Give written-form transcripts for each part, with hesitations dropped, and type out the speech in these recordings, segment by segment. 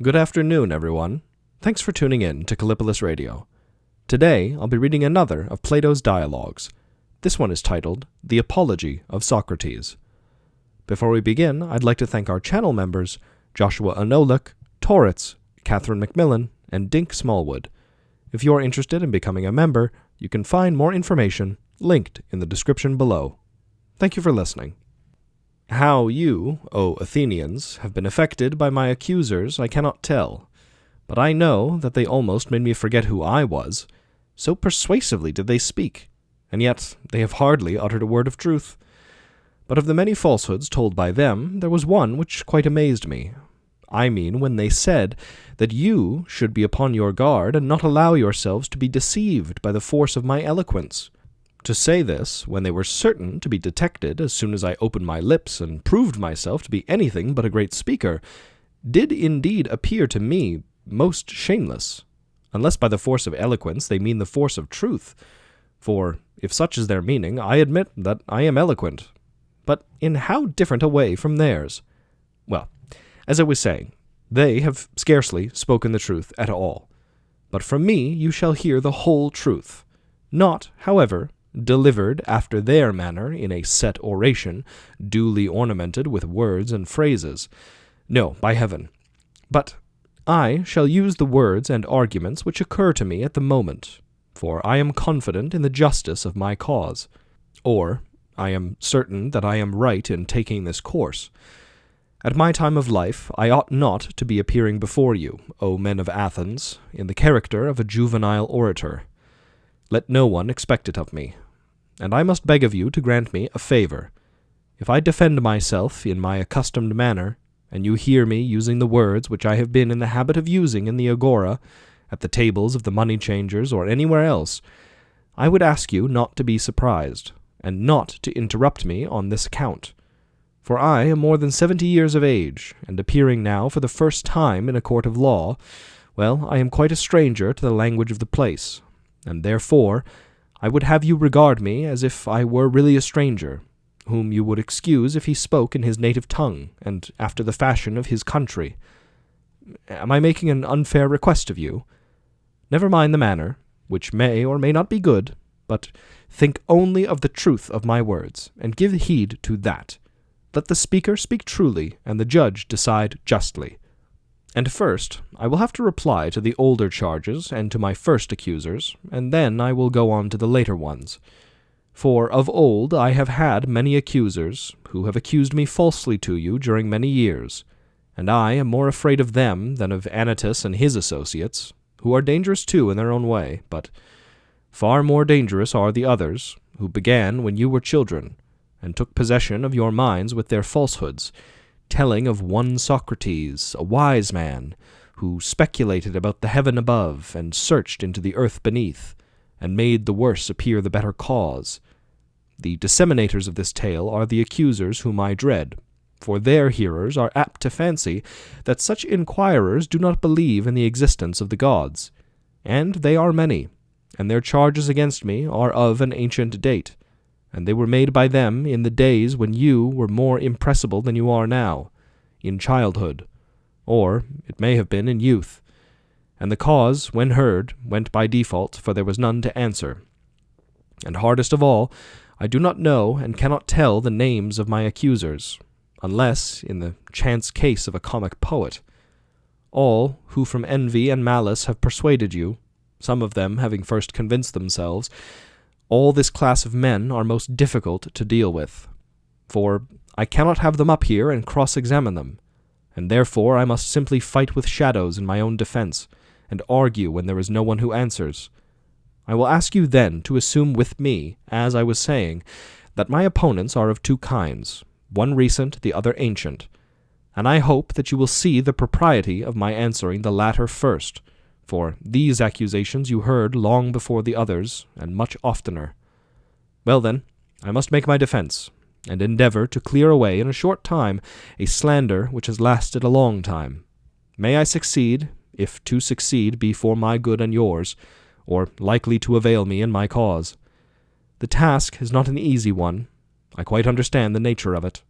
Good afternoon, everyone. Thanks for tuning in to Kallipolis Radio. Today, I'll be reading another of Plato's dialogues. This one is titled The Apology of Socrates. Before we begin, I'd like to thank our channel members, Joshua Anolik, Torritz, Catherine McMillan, and Dink Smallwood. If you're interested in becoming a member, you can find more information linked in the description below. Thank you for listening. How you, O Athenians, have been affected by my accusers I cannot tell, but I know that they almost made me forget who I was. So persuasively did they speak, and yet they have hardly uttered a word of truth. But of the many falsehoods told by them, there was one which quite amazed me. I mean when they said that you should be upon your guard and not allow yourselves to be deceived by the force of my eloquence. To say this, when they were certain to be detected as soon as I opened my lips and proved myself to be anything but a great speaker, did indeed appear to me most shameless, unless by the force of eloquence they mean the force of truth. For, if such is their meaning, I admit that I am eloquent, but in how different a way from theirs? Well, as I was saying, they have scarcely spoken the truth at all. But from me you shall hear the whole truth, not, however, delivered after their manner in a set oration, duly ornamented with words and phrases. No, by heaven. But I shall use the words and arguments which occur to me at the moment, for I am confident in the justice of my cause, or I am certain that I am right in taking this course. At my time of life I ought not to be appearing before you, O men of Athens, in the character of a juvenile orator. Let no one expect it of me. And I must beg of you to grant me a favor. If I defend myself in my accustomed manner, and you hear me using the words which I have been in the habit of using in the agora, at the tables of the money-changers, or anywhere else, I would ask you not to be surprised, and not to interrupt me on this account. For I am more than 70 years of age, and appearing now for the first time in a court of law, well, I am quite a stranger to the language of the place, and therefore I would have you regard me as if I were really a stranger, whom you would excuse if he spoke in his native tongue, and after the fashion of his country. Am I making an unfair request of you? Never mind the manner, which may or may not be good, but think only of the truth of my words, and give heed to that. Let the speaker speak truly, and the judge decide justly. And first, I will have to reply to the older charges and to my first accusers, and then I will go on to the later ones. For of old I have had many accusers, who have accused me falsely to you during many years, and I am more afraid of them than of Anytus and his associates, who are dangerous too in their own way, but far more dangerous are the others, who began when you were children, and took possession of your minds with their falsehoods, telling of one Socrates, a wise man, who speculated about the heaven above, and searched into the earth beneath, and made the worse appear the better cause. The disseminators of this tale are the accusers whom I dread, for their hearers are apt to fancy that such inquirers do not believe in the existence of the gods, and they are many, and their charges against me are of an ancient date, and they were made by them in the days when you were more impressible than you are now, in childhood, or it may have been in youth. And the cause, when heard, went by default, for there was none to answer. And hardest of all, I do not know and cannot tell the names of my accusers, unless in the chance case of a comic poet. All who from envy and malice have persuaded you, some of them having first convinced themselves, all this class of men are most difficult to deal with, for I cannot have them up here and cross-examine them, and therefore I must simply fight with shadows in my own defense, and argue when there is no one who answers. I will ask you then to assume with me, as I was saying, that my opponents are of two kinds, one recent, the other ancient, and I hope that you will see the propriety of my answering the latter first, for these accusations you heard long before the others, and much oftener. Well then, I must make my defense, and endeavor to clear away in a short time a slander which has lasted a long time. May I succeed, if to succeed be for my good and yours, or likely to avail me in my cause. The task is not an easy one. I quite understand the nature of it,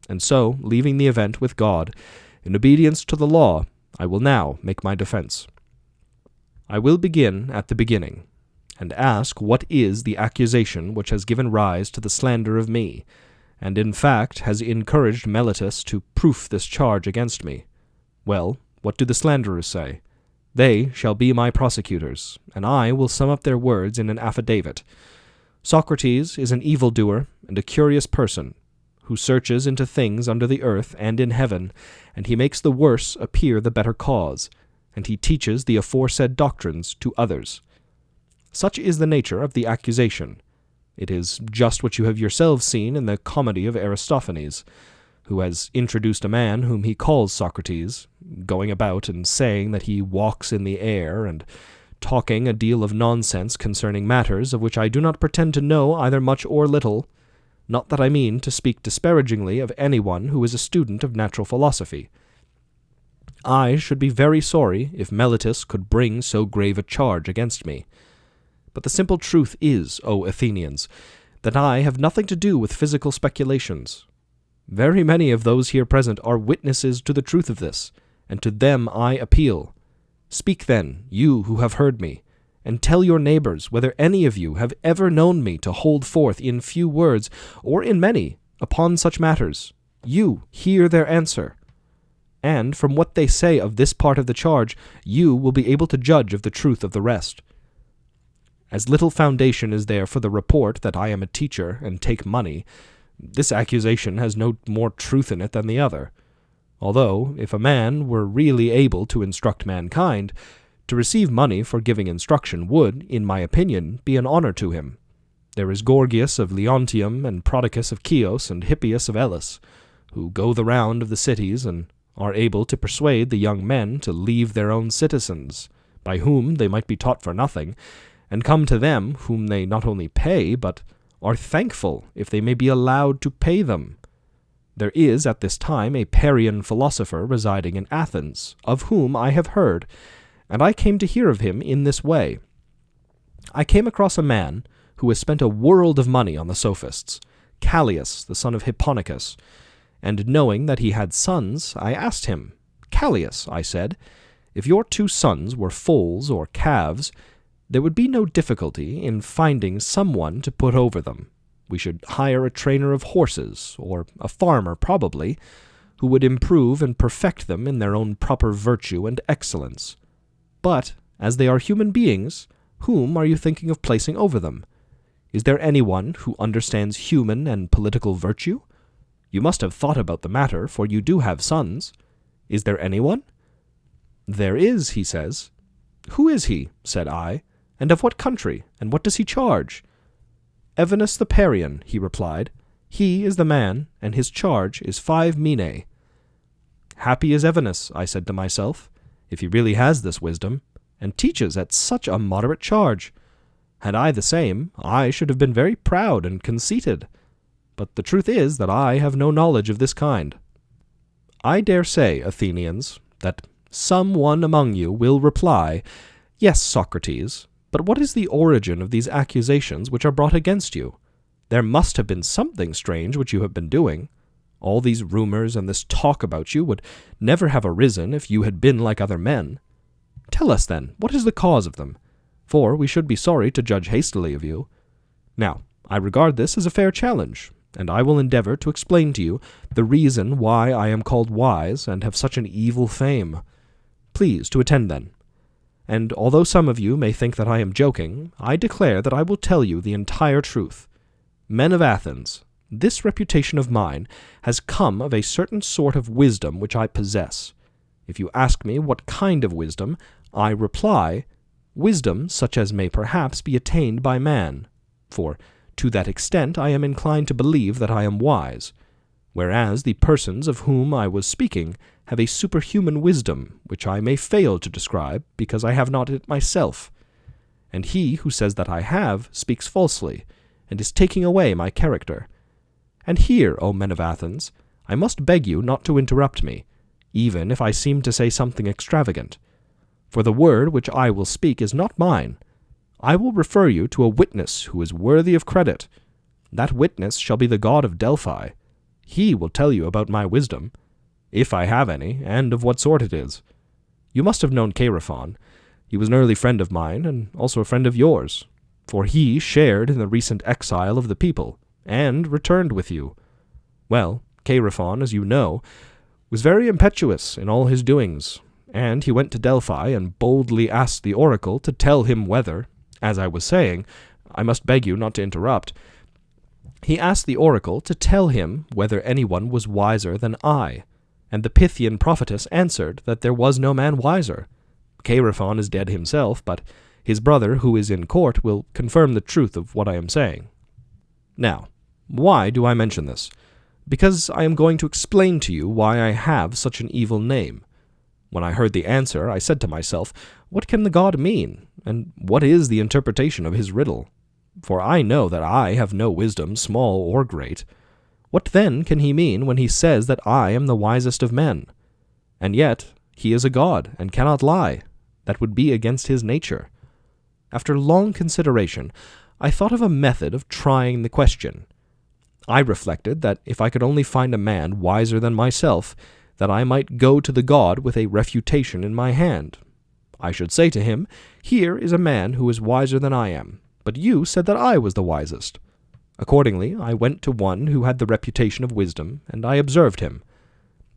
and so, leaving the event with God, in obedience to the law, I will now make my defense. I will begin at the beginning, and ask what is the accusation which has given rise to the slander of me, and in fact has encouraged Meletus to proof this charge against me. Well, what do the slanderers say? They shall be my prosecutors, and I will sum up their words in an affidavit. Socrates is an evildoer and a curious person, who searches into things under the earth and in heaven, and he makes the worse appear the better cause, and he teaches the aforesaid doctrines to others. Such is the nature of the accusation. It is just what you have yourselves seen in the comedy of Aristophanes, who has introduced a man whom he calls Socrates, going about and saying that he walks in the air, and talking a deal of nonsense concerning matters of which I do not pretend to know either much or little, not that I mean to speak disparagingly of anyone who is a student of natural philosophy. I should be very sorry if Meletus could bring so grave a charge against me. But the simple truth is, O Athenians, that I have nothing to do with physical speculations. Very many of those here present are witnesses to the truth of this, and to them I appeal. Speak then, you who have heard me, and tell your neighbors whether any of you have ever known me to hold forth in few words, or in many, upon such matters. You hear their answer. And from what they say of this part of the charge, you will be able to judge of the truth of the rest. As little foundation is there for the report that I am a teacher and take money, this accusation has no more truth in it than the other. Although, if a man were really able to instruct mankind, to receive money for giving instruction would, in my opinion, be an honor to him. There is Gorgias of Leontium, and Prodicus of Chios, and Hippias of Elis, who go the round of the cities, and are able to persuade the young men to leave their own citizens, by whom they might be taught for nothing, and come to them whom they not only pay, but are thankful if they may be allowed to pay them. There is at this time a Parian philosopher residing in Athens, of whom I have heard, and I came to hear of him in this way. I came across a man who has spent a world of money on the sophists, Callias, the son of Hipponicus, and knowing that he had sons, I asked him, Callias, I said, if your 2 sons were foals or calves, there would be no difficulty in finding someone to put over them. We should hire a trainer of horses, or a farmer probably, who would improve and perfect them in their own proper virtue and excellence. But, as they are human beings, whom are you thinking of placing over them? Is there anyone who understands human and political virtue? You must have thought about the matter, for you do have sons. Is there anyone? There is, he says. Who is he? Said I, and of what country, and what does he charge? Evenus the Parian, he replied. He is the man, and his charge is 5 minae. Happy is Evenus, I said to myself, if he really has this wisdom, and teaches at such a moderate charge. Had I the same, I should have been very proud and conceited. But the truth is that I have no knowledge of this kind. I dare say, Athenians, that some one among you will reply, Yes, Socrates, but what is the origin of these accusations which are brought against you? There must have been something strange which you have been doing. All these rumors and this talk about you would never have arisen if you had been like other men. Tell us, then, what is the cause of them? For we should be sorry to judge hastily of you. Now, I regard this as a fair challenge, and I will endeavor to explain to you the reason why I am called wise and have such an evil fame. Please to attend, then. And although some of you may think that I am joking, I declare that I will tell you the entire truth. Men of Athens, this reputation of mine has come of a certain sort of wisdom which I possess. If you ask me what kind of wisdom, I reply, wisdom such as may perhaps be attained by man, for to that extent I am inclined to believe that I am wise, whereas the persons of whom I was speaking have a superhuman wisdom which I may fail to describe because I have not it myself. And he who says that I have speaks falsely, and is taking away my character. And here, O men of Athens, I must beg you not to interrupt me, even if I seem to say something extravagant. For the word which I will speak is not mine. I will refer you to a witness who is worthy of credit. That witness shall be the god of Delphi. He will tell you about my wisdom, if I have any, and of what sort it is. You must have known Chaerephon. He was an early friend of mine, and also a friend of yours, for he shared in the recent exile of the people, and returned with you. Well, Chaerephon, as you know, was very impetuous in all his doings, and he went to Delphi and boldly asked the oracle to tell him whether, as I was saying, I must beg you not to interrupt, he asked the oracle to tell him whether anyone was wiser than I, and the Pythian prophetess answered that there was no man wiser. Chaerephon is dead himself, but his brother, who is in court, will confirm the truth of what I am saying. Now, why do I mention this? Because I am going to explain to you why I have such an evil name. When I heard the answer, I said to myself, what can the god mean, and what is the interpretation of his riddle? For I know that I have no wisdom, small or great. What then can he mean when he says that I am the wisest of men? And yet he is a god, and cannot lie. That would be against his nature. After long consideration, I thought of a method of trying the question. I reflected that if I could only find a man wiser than myself, that I might go to the god with a refutation in my hand. I should say to him, here is a man who is wiser than I am, but you said that I was the wisest. Accordingly, I went to one who had the reputation of wisdom, and I observed him.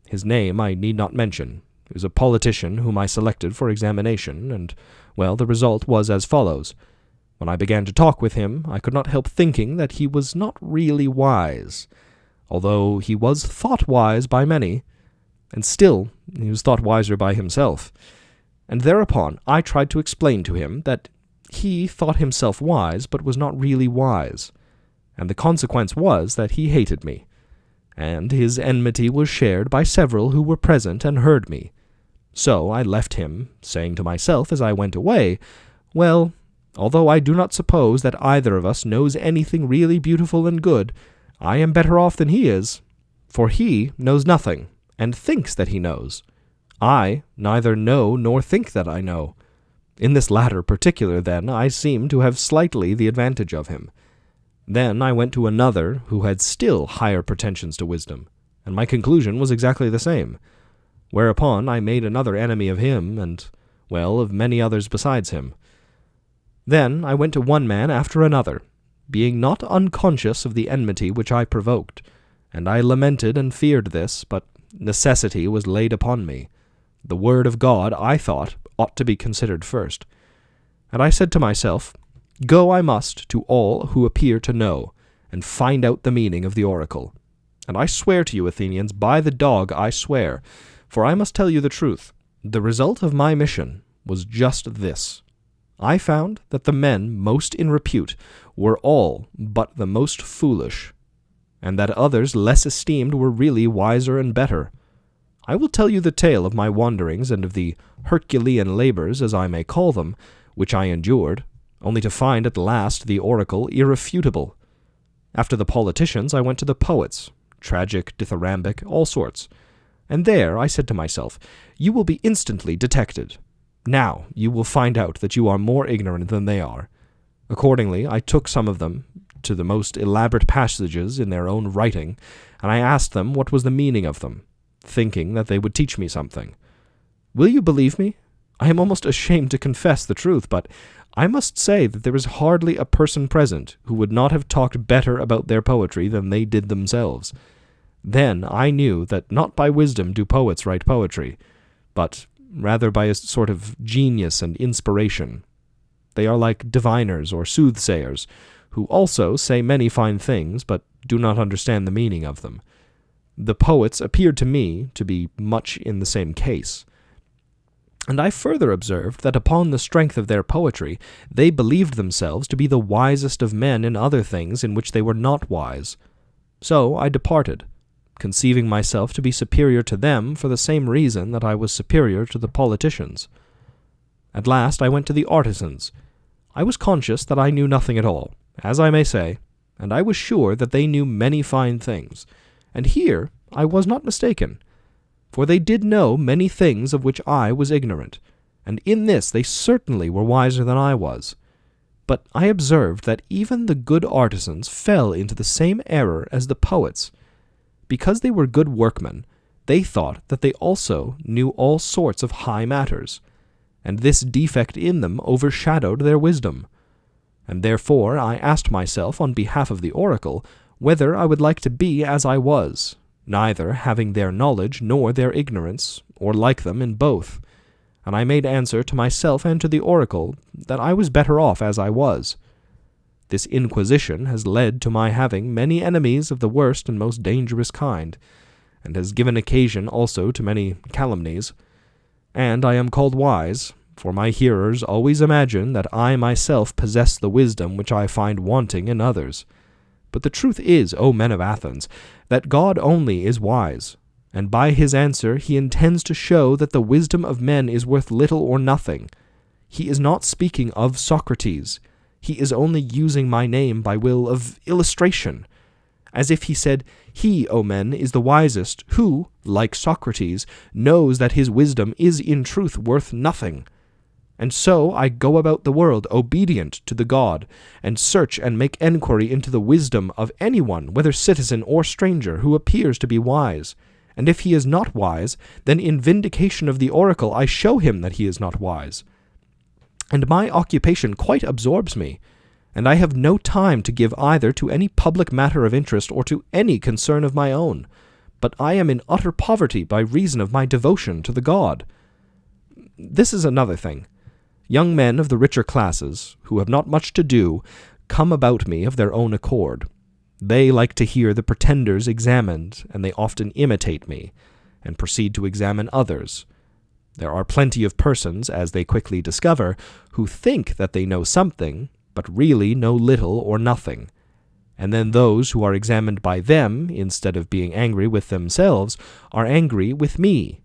His name I need not mention. He was a politician whom I selected for examination, and, well, the result was as follows. When I began to talk with him, I could not help thinking that he was not really wise, although he was thought wise by many, and still he was thought wiser by himself. And thereupon I tried to explain to him that he thought himself wise, but was not really wise, and the consequence was that he hated me, and his enmity was shared by several who were present and heard me. So I left him, saying to myself as I went away, well, although I do not suppose that either of us knows anything really beautiful and good, I am better off than he is, for he knows nothing, and thinks that he knows. I neither know nor think that I know. In this latter particular, then, I seem to have slightly the advantage of him. Then I went to another who had still higher pretensions to wisdom, and my conclusion was exactly the same. Whereupon I made another enemy of him, and, well, of many others besides him. Then I went to one man after another, being not unconscious of the enmity which I provoked, and I lamented and feared this, but necessity was laid upon me. The word of God, I thought, ought to be considered first. And I said to myself, go I must to all who appear to know, and find out the meaning of the oracle. And I swear to you, Athenians, by the dog I swear, for I must tell you the truth, the result of my mission was just this. I found that the men most in repute were all but the most foolish, and that others less esteemed were really wiser and better. I will tell you the tale of my wanderings and of the Herculean labors, as I may call them, which I endured, only to find at last the oracle irrefutable. After the politicians, I went to the poets, tragic, dithyrambic, all sorts, and there I said to myself, you will be instantly detected. Now you will find out that you are more ignorant than they are. Accordingly, I took some of them to the most elaborate passages in their own writing, and I asked them what was the meaning of them, thinking that they would teach me something. Will you believe me? I am almost ashamed to confess the truth, but I must say that there is hardly a person present who would not have talked better about their poetry than they did themselves. Then I knew that not by wisdom do poets write poetry, but rather by a sort of genius and inspiration. They are like diviners or soothsayers, who also say many fine things, but do not understand the meaning of them. The poets appeared to me to be much in the same case. And I further observed that upon the strength of their poetry, they believed themselves to be the wisest of men in other things in which they were not wise. So I departed, conceiving myself to be superior to them for the same reason that I was superior to the politicians. At last I went to the artisans. I was conscious that I knew nothing at all, as I may say, and I was sure that they knew many fine things, and here I was not mistaken, for they did know many things of which I was ignorant, and in this they certainly were wiser than I was. But I observed that even the good artisans fell into the same error as the poets. Because they were good workmen, they thought that they also knew all sorts of high matters, and this defect in them overshadowed their wisdom. And therefore I asked myself on behalf of the oracle whether I would like to be as I was, neither having their knowledge nor their ignorance, or like them in both. And I made answer to myself and to the oracle that I was better off as I was. This inquisition has led to my having many enemies of the worst and most dangerous kind, and has given occasion also to many calumnies. And I am called wise, for my hearers always imagine that I myself possess the wisdom which I find wanting in others. But the truth is, O men of Athens, that God only is wise, and by his answer he intends to show that the wisdom of men is worth little or nothing. He is not speaking of Socrates. He is only using my name by will of illustration, as if he said, He, O men, is the wisest, who, like Socrates, knows that his wisdom is in truth worth nothing. And so I go about the world obedient to the god, and search and make enquiry into the wisdom of anyone, whether citizen or stranger, who appears to be wise. And if he is not wise, then in vindication of the oracle I show him that he is not wise. And my occupation quite absorbs me, and I have no time to give either to any public matter of interest or to any concern of my own, but I am in utter poverty by reason of my devotion to the god. This is another thing. Young men of the richer classes, who have not much to do, come about me of their own accord. They like to hear the pretenders examined, and they often imitate me, and proceed to examine others. There are plenty of persons, as they quickly discover, who think that they know something, but really know little or nothing. And then those who are examined by them, instead of being angry with themselves, are angry with me.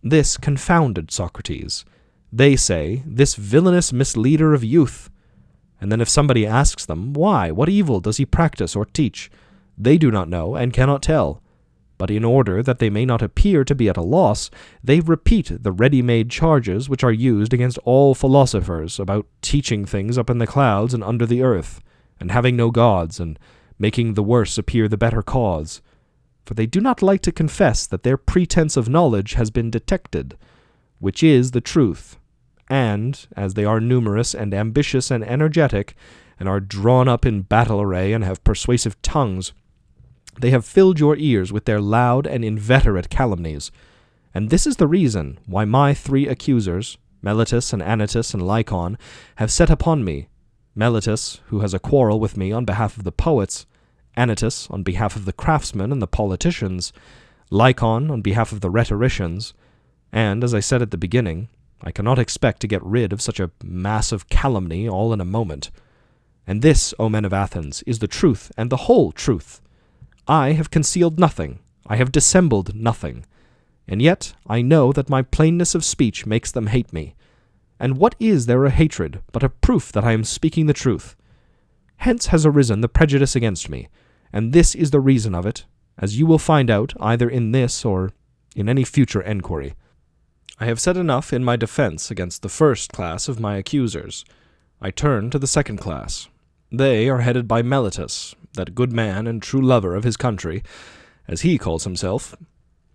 This confounded Socrates. They say, This villainous misleader of youth. And then if somebody asks them, Why, what evil does he practice or teach? They do not know and cannot tell. But in order that they may not appear to be at a loss, they repeat the ready-made charges which are used against all philosophers about teaching things up in the clouds and under the earth, and having no gods, and making the worse appear the better cause. For they do not like to confess that their pretense of knowledge has been detected, which is the truth. And, as they are numerous and ambitious and energetic, and are drawn up in battle array and have persuasive tongues, they have filled your ears with their loud and inveterate calumnies. And this is the reason why my 3 accusers, Meletus and Anytus and Lycon, have set upon me, Meletus, who has a quarrel with me on behalf of the poets, Anytus on behalf of the craftsmen and the politicians, Lycon on behalf of the rhetoricians, and, as I said at the beginning, I cannot expect to get rid of such a mass of calumny all in a moment. And this, O men of Athens, is the truth and the whole truth. I have concealed nothing, I have dissembled nothing, and yet I know that my plainness of speech makes them hate me. And what is there a hatred but a proof that I am speaking the truth? Hence has arisen the prejudice against me, and this is the reason of it, as you will find out either in this or in any future enquiry. I have said enough in my defense against the first class of my accusers. I turn to the second class. They are headed by Meletus, that good man and true lover of his country, as he calls himself.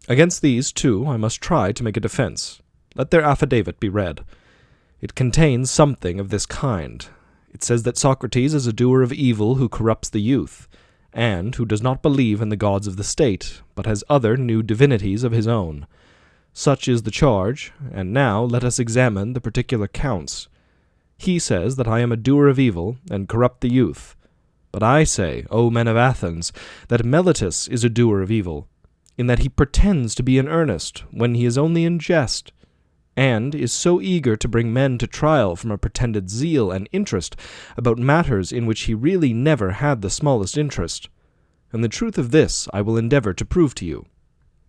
Against these, too, I must try to make a defense. Let their affidavit be read. It contains something of this kind. It says that Socrates is a doer of evil who corrupts the youth, and who does not believe in the gods of the state, but has other new divinities of his own. Such is the charge, and now let us examine the particular counts. He says that I am a doer of evil, and corrupt the youth. But I say, O men of Athens, that Meletus is a doer of evil, in that he pretends to be in earnest, when he is only in jest, and is so eager to bring men to trial from a pretended zeal and interest about matters in which he really never had the smallest interest. And the truth of this I will endeavor to prove to you.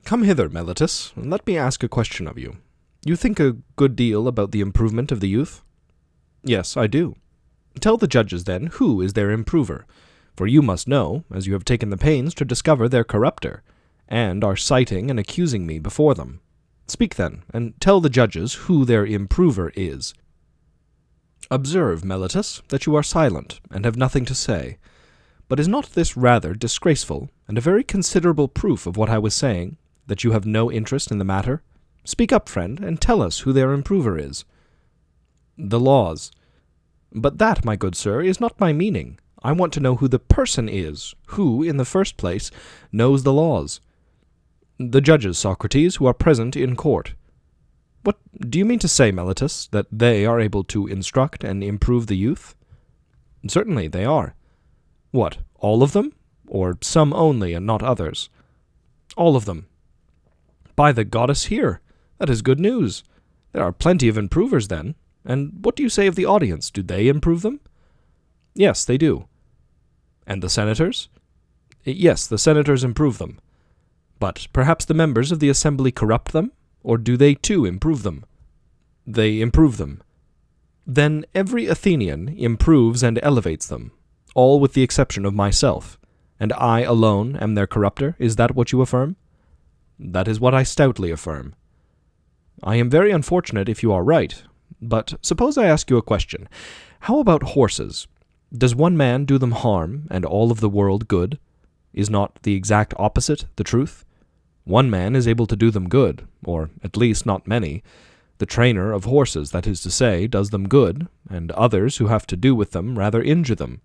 Come hither, Meletus, and let me ask a question of you. You think a good deal about the improvement of the youth? Yes, I do. Tell the judges, then, who is their improver, for you must know, as you have taken the pains to discover their corrupter, and are citing and accusing me before them. Speak, then, and tell the judges who their improver is. Observe, Meletus, that you are silent, and have nothing to say. But is not this rather disgraceful, and a very considerable proof of what I was saying, that you have no interest in the matter? Speak up, friend, and tell us who their improver is. The laws. But that, my good sir, is not my meaning. I want to know who the person is, who, in the first place, knows the laws. The judges, Socrates, who are present in court. What do you mean to say, Meletus, that they are able to instruct and improve the youth? Certainly they are. What, all of them? Or some only and not others? All of them. By the goddess here! That is good news. There are plenty of improvers, then. And what do you say of the audience? Do they improve them? Yes, they do. And the senators? Yes, the senators improve them. But perhaps the members of the assembly corrupt them? Or do they too improve them? They improve them. Then every Athenian improves and elevates them, all with the exception of myself. And I alone am their corrupter? Is that what you affirm? That is what I stoutly affirm. I am very unfortunate if you are right, but suppose I ask you a question. How about horses? Does one man do them harm, and all of the world good? Is not the exact opposite the truth? One man is able to do them good, or at least not many. The trainer of horses, that is to say, does them good, and others who have to do with them rather injure them.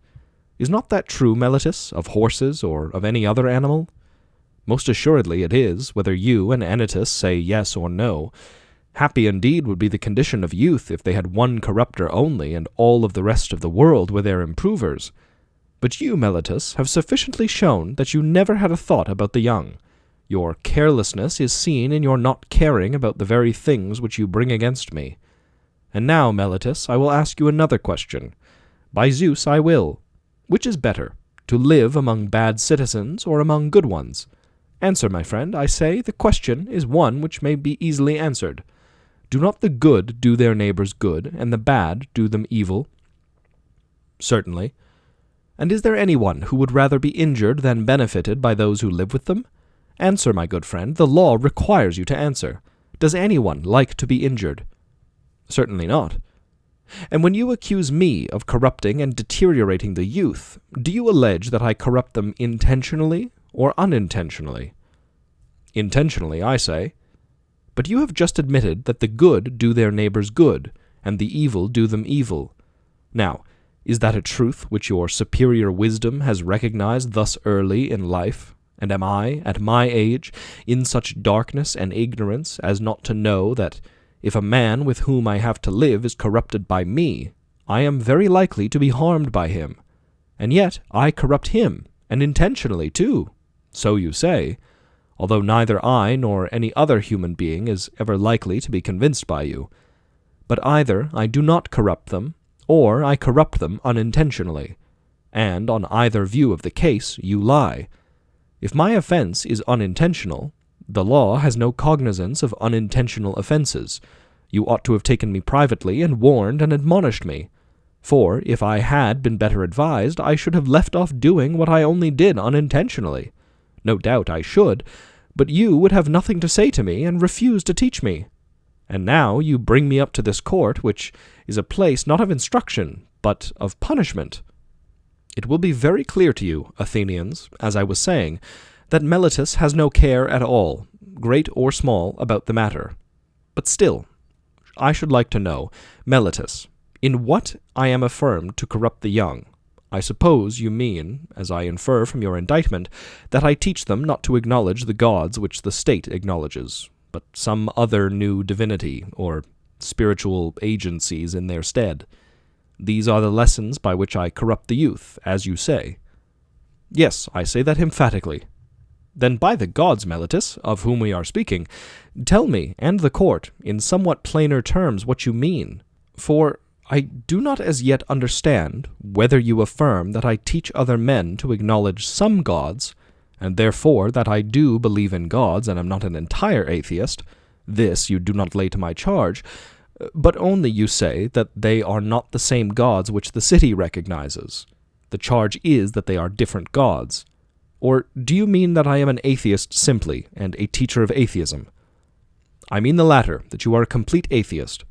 Is not that true, Meletus, of horses or of any other animal? Most assuredly it is, whether you and Anytus say yes or no. Happy indeed would be the condition of youth if they had one corrupter only, and all of the rest of the world were their improvers. But you, Meletus, have sufficiently shown that you never had a thought about the young. Your carelessness is seen in your not caring about the very things which you bring against me. And now, Meletus, I will ask you another question. By Zeus I will. Which is better, to live among bad citizens or among good ones? Answer, my friend, I say, the question is one which may be easily answered. Do not the good do their neighbors good, and the bad do them evil? Certainly. And is there anyone who would rather be injured than benefited by those who live with them? Answer, my good friend, the law requires you to answer. Does anyone like to be injured? Certainly not. And when you accuse me of corrupting and deteriorating the youth, do you allege that I corrupt them intentionally or unintentionally? Intentionally, I say. But you have just admitted that the good do their neighbors good, and the evil do them evil. Now, is that a truth which your superior wisdom has recognized thus early in life? And am I, at my age, in such darkness and ignorance as not to know that if a man with whom I have to live is corrupted by me, I am very likely to be harmed by him? And yet I corrupt him, and intentionally too. So you say, although neither I nor any other human being is ever likely to be convinced by you. But either I do not corrupt them, or I corrupt them unintentionally, and on either view of the case you lie. If my offense is unintentional, the law has no cognizance of unintentional offenses. You ought to have taken me privately and warned and admonished me. For if I had been better advised, I should have left off doing what I only did unintentionally. No doubt I should, but you would have nothing to say to me and refuse to teach me. And now you bring me up to this court, which is a place not of instruction, but of punishment. It will be very clear to you, Athenians, as I was saying, that Meletus has no care at all, great or small, about the matter. But still, I should like to know, Meletus, in what I am affirmed to corrupt the young. I suppose you mean, as I infer from your indictment, that I teach them not to acknowledge the gods which the state acknowledges, but some other new divinity, or spiritual agencies in their stead. These are the lessons by which I corrupt the youth, as you say. Yes, I say that emphatically. Then by the gods, Meletus, of whom we are speaking, tell me, and the court, in somewhat plainer terms what you mean. For I do not as yet understand whether you affirm that I teach other men to acknowledge some gods, and therefore that I do believe in gods and am not an entire atheist. This you do not lay to my charge, but only you say that they are not the same gods which the city recognizes. The charge is that they are different gods. Or do you mean that I am an atheist simply, and a teacher of atheism? I mean the latter, that you are a complete atheist.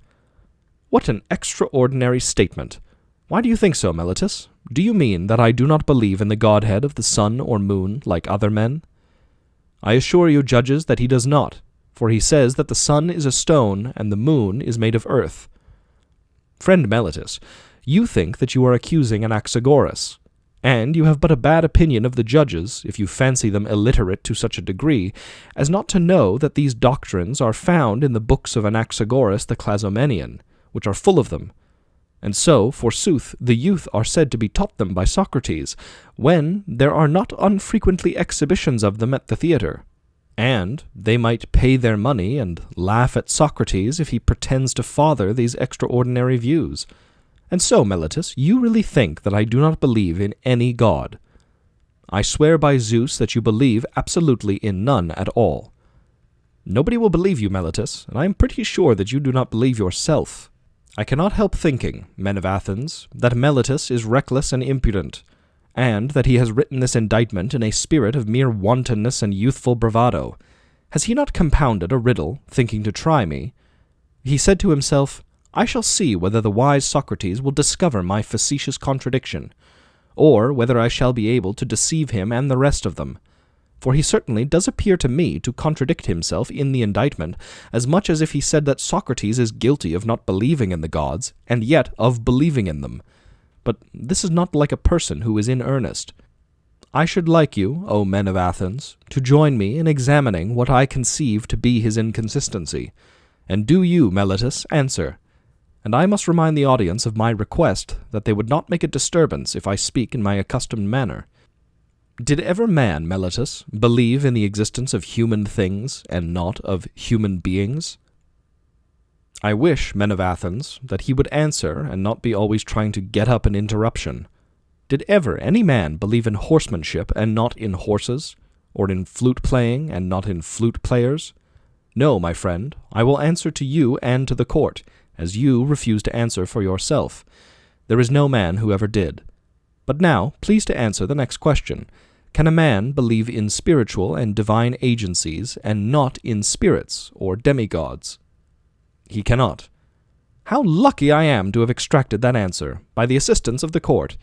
What an extraordinary statement! Why do you think so, Meletus? Do you mean that I do not believe in the godhead of the sun or moon like other men? I assure you, judges, that he does not, for he says that the sun is a stone and the moon is made of earth. Friend Meletus, you think that you are accusing Anaxagoras, and you have but a bad opinion of the judges if you fancy them illiterate to such a degree as not to know that these doctrines are found in the books of Anaxagoras the Clazomenian, which are full of them. And so, forsooth, the youth are said to be taught them by Socrates, when there are not unfrequently exhibitions of them at the theatre. And they might pay their money and laugh at Socrates if he pretends to father these extraordinary views. And so, Meletus, you really think that I do not believe in any god? I swear by Zeus that you believe absolutely in none at all. Nobody will believe you, Meletus, and I am pretty sure that you do not believe yourself. I cannot help thinking, men of Athens, that Meletus is reckless and impudent, and that he has written this indictment in a spirit of mere wantonness and youthful bravado. Has he not compounded a riddle, thinking to try me? He said to himself, I shall see whether the wise Socrates will discover my facetious contradiction, or whether I shall be able to deceive him and the rest of them. For he certainly does appear to me to contradict himself in the indictment, as much as if he said that Socrates is guilty of not believing in the gods, and yet of believing in them. But this is not like a person who is in earnest. I should like you, O men of Athens, to join me in examining what I conceive to be his inconsistency. And do you, Meletus, answer. And I must remind the audience of my request that they would not make a disturbance if I speak in my accustomed manner. Did ever man, Meletus, believe in the existence of human things and not of human beings? I wish, men of Athens, that he would answer and not be always trying to get up an interruption. Did ever any man believe in horsemanship and not in horses, or in flute-playing and not in flute-players? No, my friend, I will answer to you and to the court, as you refuse to answer for yourself. There is no man who ever did. But now, please to answer the next question. Can a man believe in spiritual and divine agencies and not in spirits or demigods? He cannot. How lucky I am to have extracted that answer, by the assistance of the court.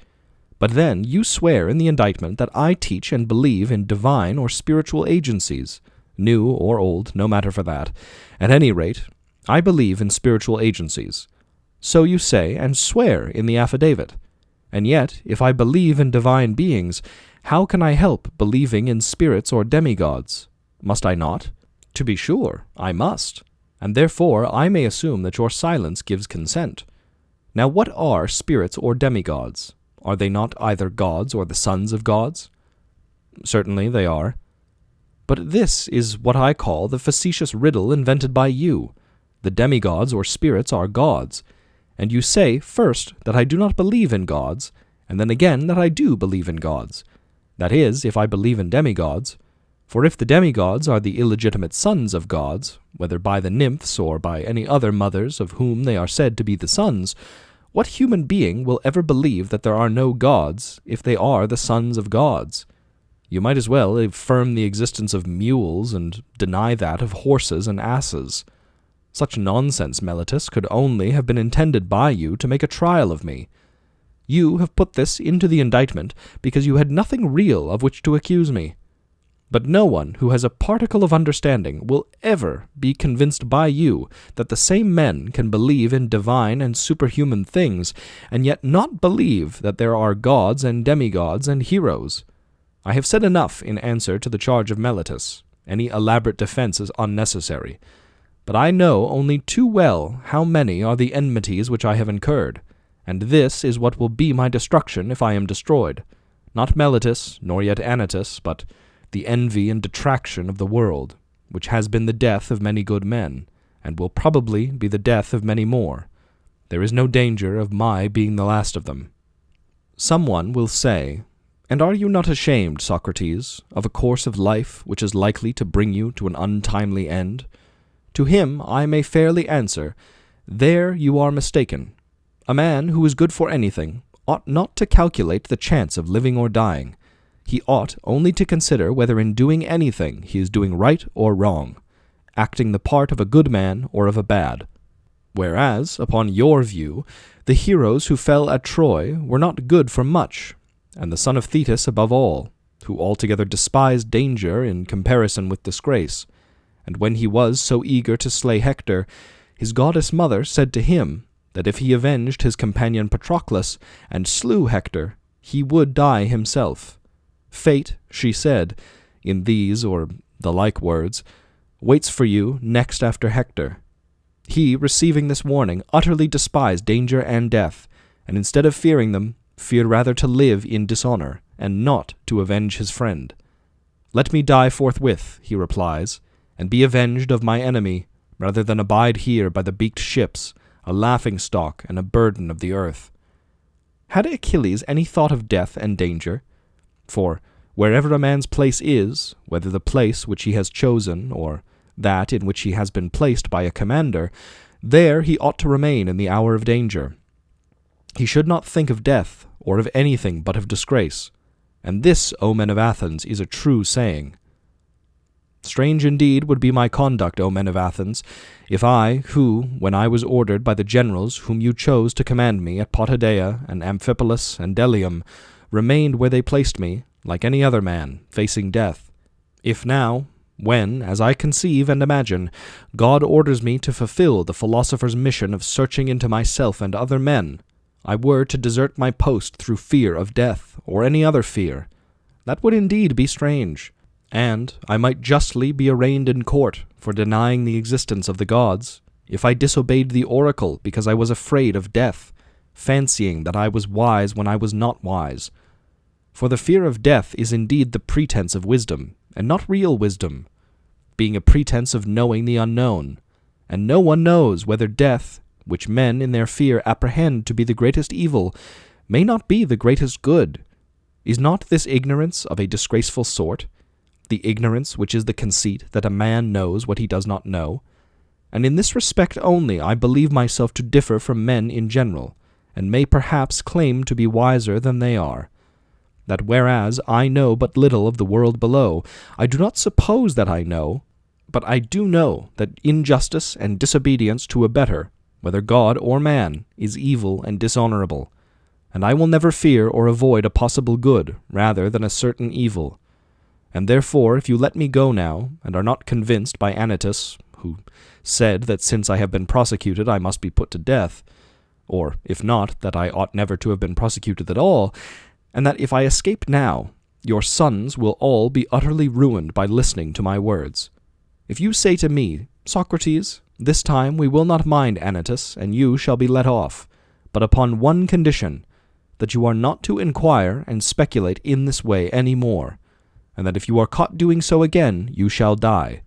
But then you swear in the indictment that I teach and believe in divine or spiritual agencies, new or old, no matter for that. At any rate, I believe in spiritual agencies. So you say and swear in the affidavit. And yet, if I believe in divine beings, how can I help believing in spirits or demigods? Must I not? To be sure, I must. And therefore I may assume that your silence gives consent. Now what are spirits or demigods? Are they not either gods or the sons of gods? Certainly they are. But this is what I call the facetious riddle invented by you. The demigods or spirits are gods, and you say first that I do not believe in gods, and then again that I do believe in gods. That is, if I believe in demigods. For if the demigods are the illegitimate sons of gods, whether by the nymphs or by any other mothers of whom they are said to be the sons, what human being will ever believe that there are no gods if they are the sons of gods? You might as well affirm the existence of mules and deny that of horses and asses. Such nonsense, Meletus, could only have been intended by you to make a trial of me. You have put this into the indictment because you had nothing real of which to accuse me. But no one who has a particle of understanding will ever be convinced by you that the same men can believe in divine and superhuman things, and yet not believe that there are gods and demigods and heroes. I have said enough in answer to the charge of Meletus. Any elaborate defense is unnecessary. But I know only too well how many are the enmities which I have incurred, and this is what will be my destruction if I am destroyed. Not Meletus, nor yet Anytus, but the envy and detraction of the world, which has been the death of many good men, and will probably be the death of many more. There is no danger of my being the last of them. Someone will say, And are you not ashamed, Socrates, of a course of life which is likely to bring you to an untimely end? To him I may fairly answer, There you are mistaken. A man who is good for anything ought not to calculate the chance of living or dying. He ought only to consider whether in doing anything he is doing right or wrong, acting the part of a good man or of a bad. Whereas, upon your view, the heroes who fell at Troy were not good for much, and the son of Thetis above all, who altogether despised danger in comparison with disgrace. And when he was so eager to slay Hector, his goddess mother said to him that if he avenged his companion Patroclus and slew Hector, he would die himself. Fate, she said, in these or the like words, waits for you next after Hector. He, receiving this warning, utterly despised danger and death, and instead of fearing them, feared rather to live in dishonor, and not to avenge his friend. Let me die forthwith, he replies, and be avenged of my enemy, rather than abide here by the beaked ships, a laughing-stock and a burden of the earth. Had Achilles any thought of death and danger? For wherever a man's place is, whether the place which he has chosen, or that in which he has been placed by a commander, there he ought to remain in the hour of danger. He should not think of death, or of anything but of disgrace. And this, O men of Athens, is a true saying. Strange indeed would be my conduct, O men of Athens, if I, who, when I was ordered by the generals whom you chose to command me at Potidaea and Amphipolis and Delium, remained where they placed me, like any other man, facing death. If now, when, as I conceive and imagine, God orders me to fulfill the philosopher's mission of searching into myself and other men, I were to desert my post through fear of death, or any other fear, that would indeed be strange, and I might justly be arraigned in court for denying the existence of the gods, if I disobeyed the oracle because I was afraid of death, fancying that I was wise when I was not wise. For the fear of death is indeed the pretense of wisdom, and not real wisdom, being a pretense of knowing the unknown, and no one knows whether death, which men in their fear apprehend to be the greatest evil, may not be the greatest good. Is not this ignorance of a disgraceful sort, the ignorance which is the conceit that a man knows what he does not know? And in this respect only I believe myself to differ from men in general, and may perhaps claim to be wiser than they are. That whereas I know but little of the world below, I do not suppose that I know, but I do know that injustice and disobedience to a better, whether God or man, is evil and dishonorable, and I will never fear or avoid a possible good rather than a certain evil. And therefore, if you let me go now, and are not convinced by Anytus, who said that since I have been prosecuted I must be put to death, or, if not, that I ought never to have been prosecuted at all, and that if I escape now, your sons will all be utterly ruined by listening to my words. If you say to me, Socrates, this time we will not mind Anytus, and you shall be let off, but upon one condition, that you are not to inquire and speculate in this way any more, and that if you are caught doing so again, you shall die.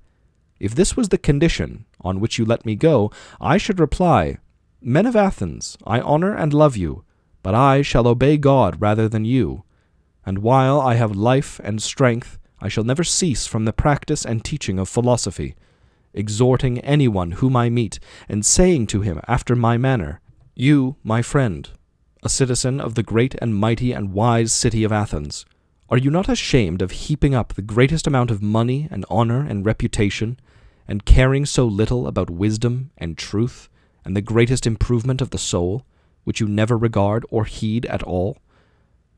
If this was the condition on which you let me go, I should reply, Men of Athens, I honor and love you, but I shall obey God rather than you. And while I have life and strength, I shall never cease from the practice and teaching of philosophy, exhorting anyone whom I meet, and saying to him after my manner, You, my friend, a citizen of the great and mighty and wise city of Athens, are you not ashamed of heaping up the greatest amount of money and honor and reputation, and caring so little about wisdom and truth, and the greatest improvement of the soul, which you never regard or heed at all?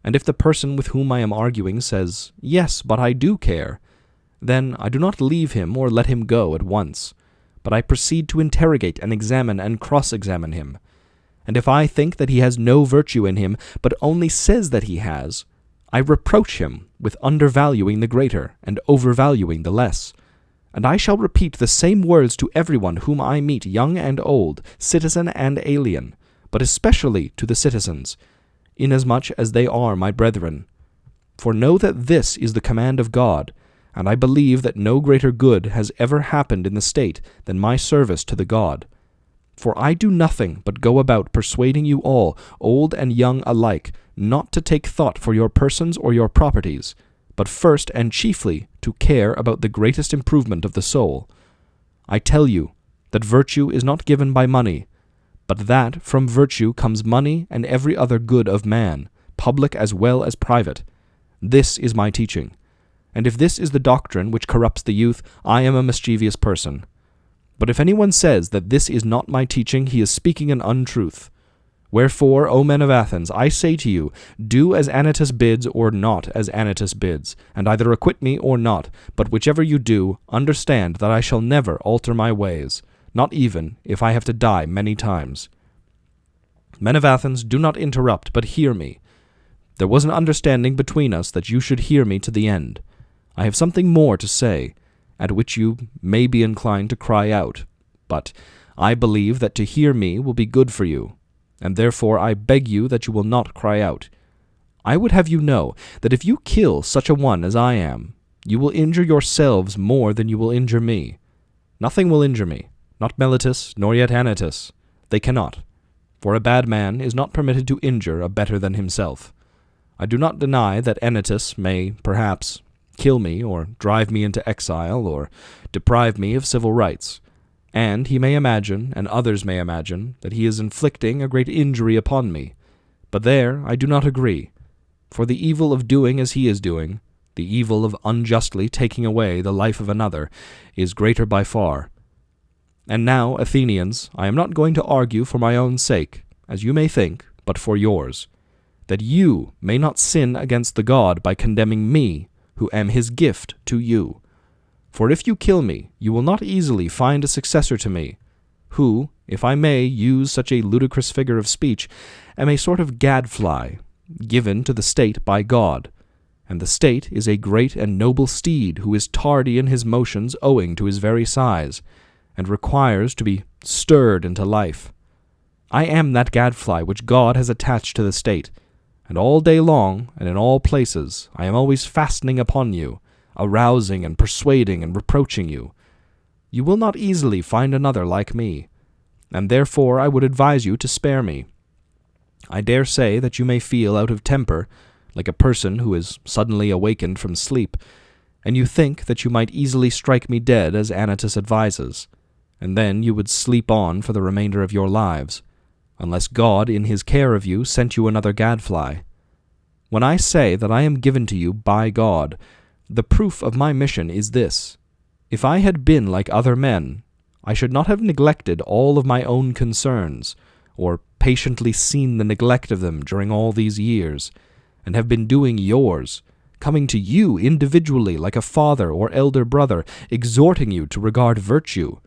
And if the person with whom I am arguing says, Yes, but I do care, then I do not leave him or let him go at once, but I proceed to interrogate and examine and cross-examine him. And if I think that he has no virtue in him, but only says that he has, I reproach him with undervaluing the greater and overvaluing the less. And I shall repeat the same words to everyone whom I meet, young and old, citizen and alien, but especially to the citizens, inasmuch as they are my brethren. For know that this is the command of God, and I believe that no greater good has ever happened in the state than my service to the God. For I do nothing but go about persuading you all, old and young alike, not to take thought for your persons or your properties, but first and chiefly to care about the greatest improvement of the soul. I tell you that virtue is not given by money, but that from virtue comes money and every other good of man, public as well as private. This is my teaching. And if this is the doctrine which corrupts the youth, I am a mischievous person. But if anyone says that this is not my teaching, he is speaking an untruth. Wherefore, O men of Athens, I say to you, do as Anytus bids or not as Anytus bids, and either acquit me or not, but whichever you do, understand that I shall never alter my ways, not even if I have to die many times. Men of Athens, do not interrupt, but hear me. There was an understanding between us that you should hear me to the end. I have something more to say, at which you may be inclined to cry out, but I believe that to hear me will be good for you, and therefore I beg you that you will not cry out. I would have you know that if you kill such a one as I am, you will injure yourselves more than you will injure me. Nothing will injure me, not Meletus, nor yet Anytus. They cannot, for a bad man is not permitted to injure a better than himself. I do not deny that Anytus may, perhaps, kill me, or drive me into exile, or deprive me of civil rights. And he may imagine, and others may imagine, that he is inflicting a great injury upon me. But there I do not agree, for the evil of doing as he is doing, the evil of unjustly taking away the life of another, is greater by far. And now, Athenians, I am not going to argue for my own sake, as you may think, but for yours, that you may not sin against the god by condemning me, who am his gift to you. For if you kill me, you will not easily find a successor to me, who, if I may use such a ludicrous figure of speech, am a sort of gadfly, given to the state by God, and the state is a great and noble steed who is tardy in his motions owing to his very size, and requires to be stirred into life. I am that gadfly which God has attached to the state, and all day long, and in all places, I am always fastening upon you, arousing and persuading and reproaching you. You will not easily find another like me, and therefore I would advise you to spare me. I dare say that you may feel out of temper, like a person who is suddenly awakened from sleep, and you think that you might easily strike me dead as Anytus advises, and then you would sleep on for the remainder of your lives, unless God in his care of you sent you another gadfly. When I say that I am given to you by God, the proof of my mission is this. If I had been like other men, I should not have neglected all of my own concerns, or patiently seen the neglect of them during all these years, and have been doing yours, coming to you individually like a father or elder brother, exhorting you to regard virtue.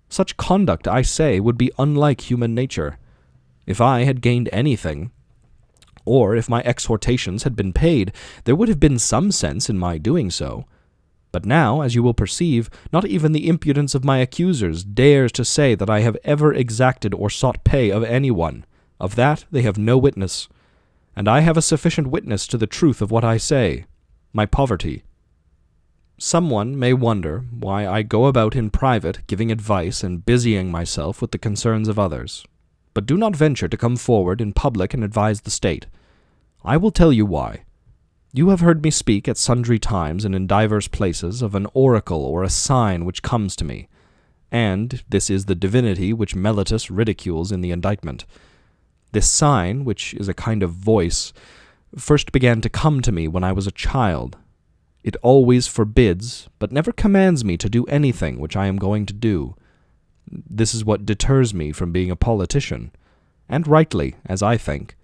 Such conduct, I say, would be unlike human nature. If I had gained anything, or if my exhortations had been paid, there would have been some sense in my doing so. But now, as you will perceive, not even the impudence of my accusers dares to say that I have ever exacted or sought pay of anyone. Of that they have no witness. And I have a sufficient witness to the truth of what I say, my poverty. Someone may wonder why I go about in private giving advice and busying myself with the concerns of others. But do not venture to come forward in public and advise the state. I will tell you why. You have heard me speak at sundry times and in divers places of an oracle or a sign which comes to me, and this is the divinity which Meletus ridicules in the indictment. This sign, which is a kind of voice, first began to come to me when I was a child. It always forbids, but never commands me to do anything which I am going to do. This is what deters me from being a politician, and rightly, as I think.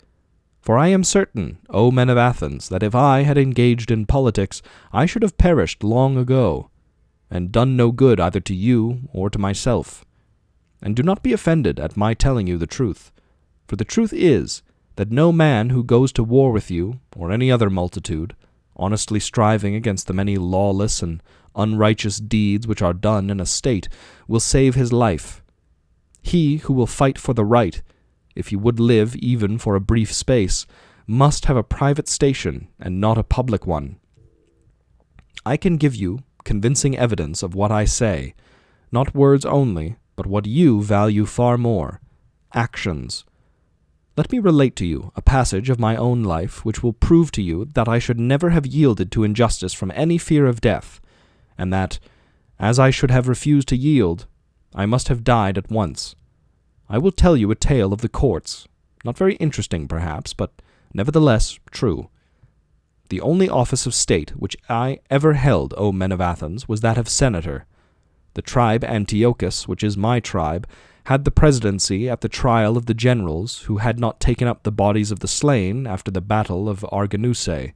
For I am certain, O men of Athens, that if I had engaged in politics, I should have perished long ago, and done no good either to you or to myself. And do not be offended at my telling you the truth, for the truth is that no man who goes to war with you, or any other multitude, honestly striving against the many lawless and unrighteous deeds which are done in a state, will save his life. He who will fight for the right, if he would live even for a brief space, must have a private station and not a public one. I can give you convincing evidence of what I say, not words only, but what you value far more, actions. Let me relate to you a passage of my own life which will prove to you that I should never have yielded to injustice from any fear of death, and that, as I should have refused to yield, I must have died at once. I will tell you a tale of the courts, not very interesting perhaps, but nevertheless true. The only office of state which I ever held, O men of Athens, was that of senator. The tribe Antiochus, which is my tribe, had the presidency at the trial of the generals who had not taken up the bodies of the slain after the battle of Arginusae.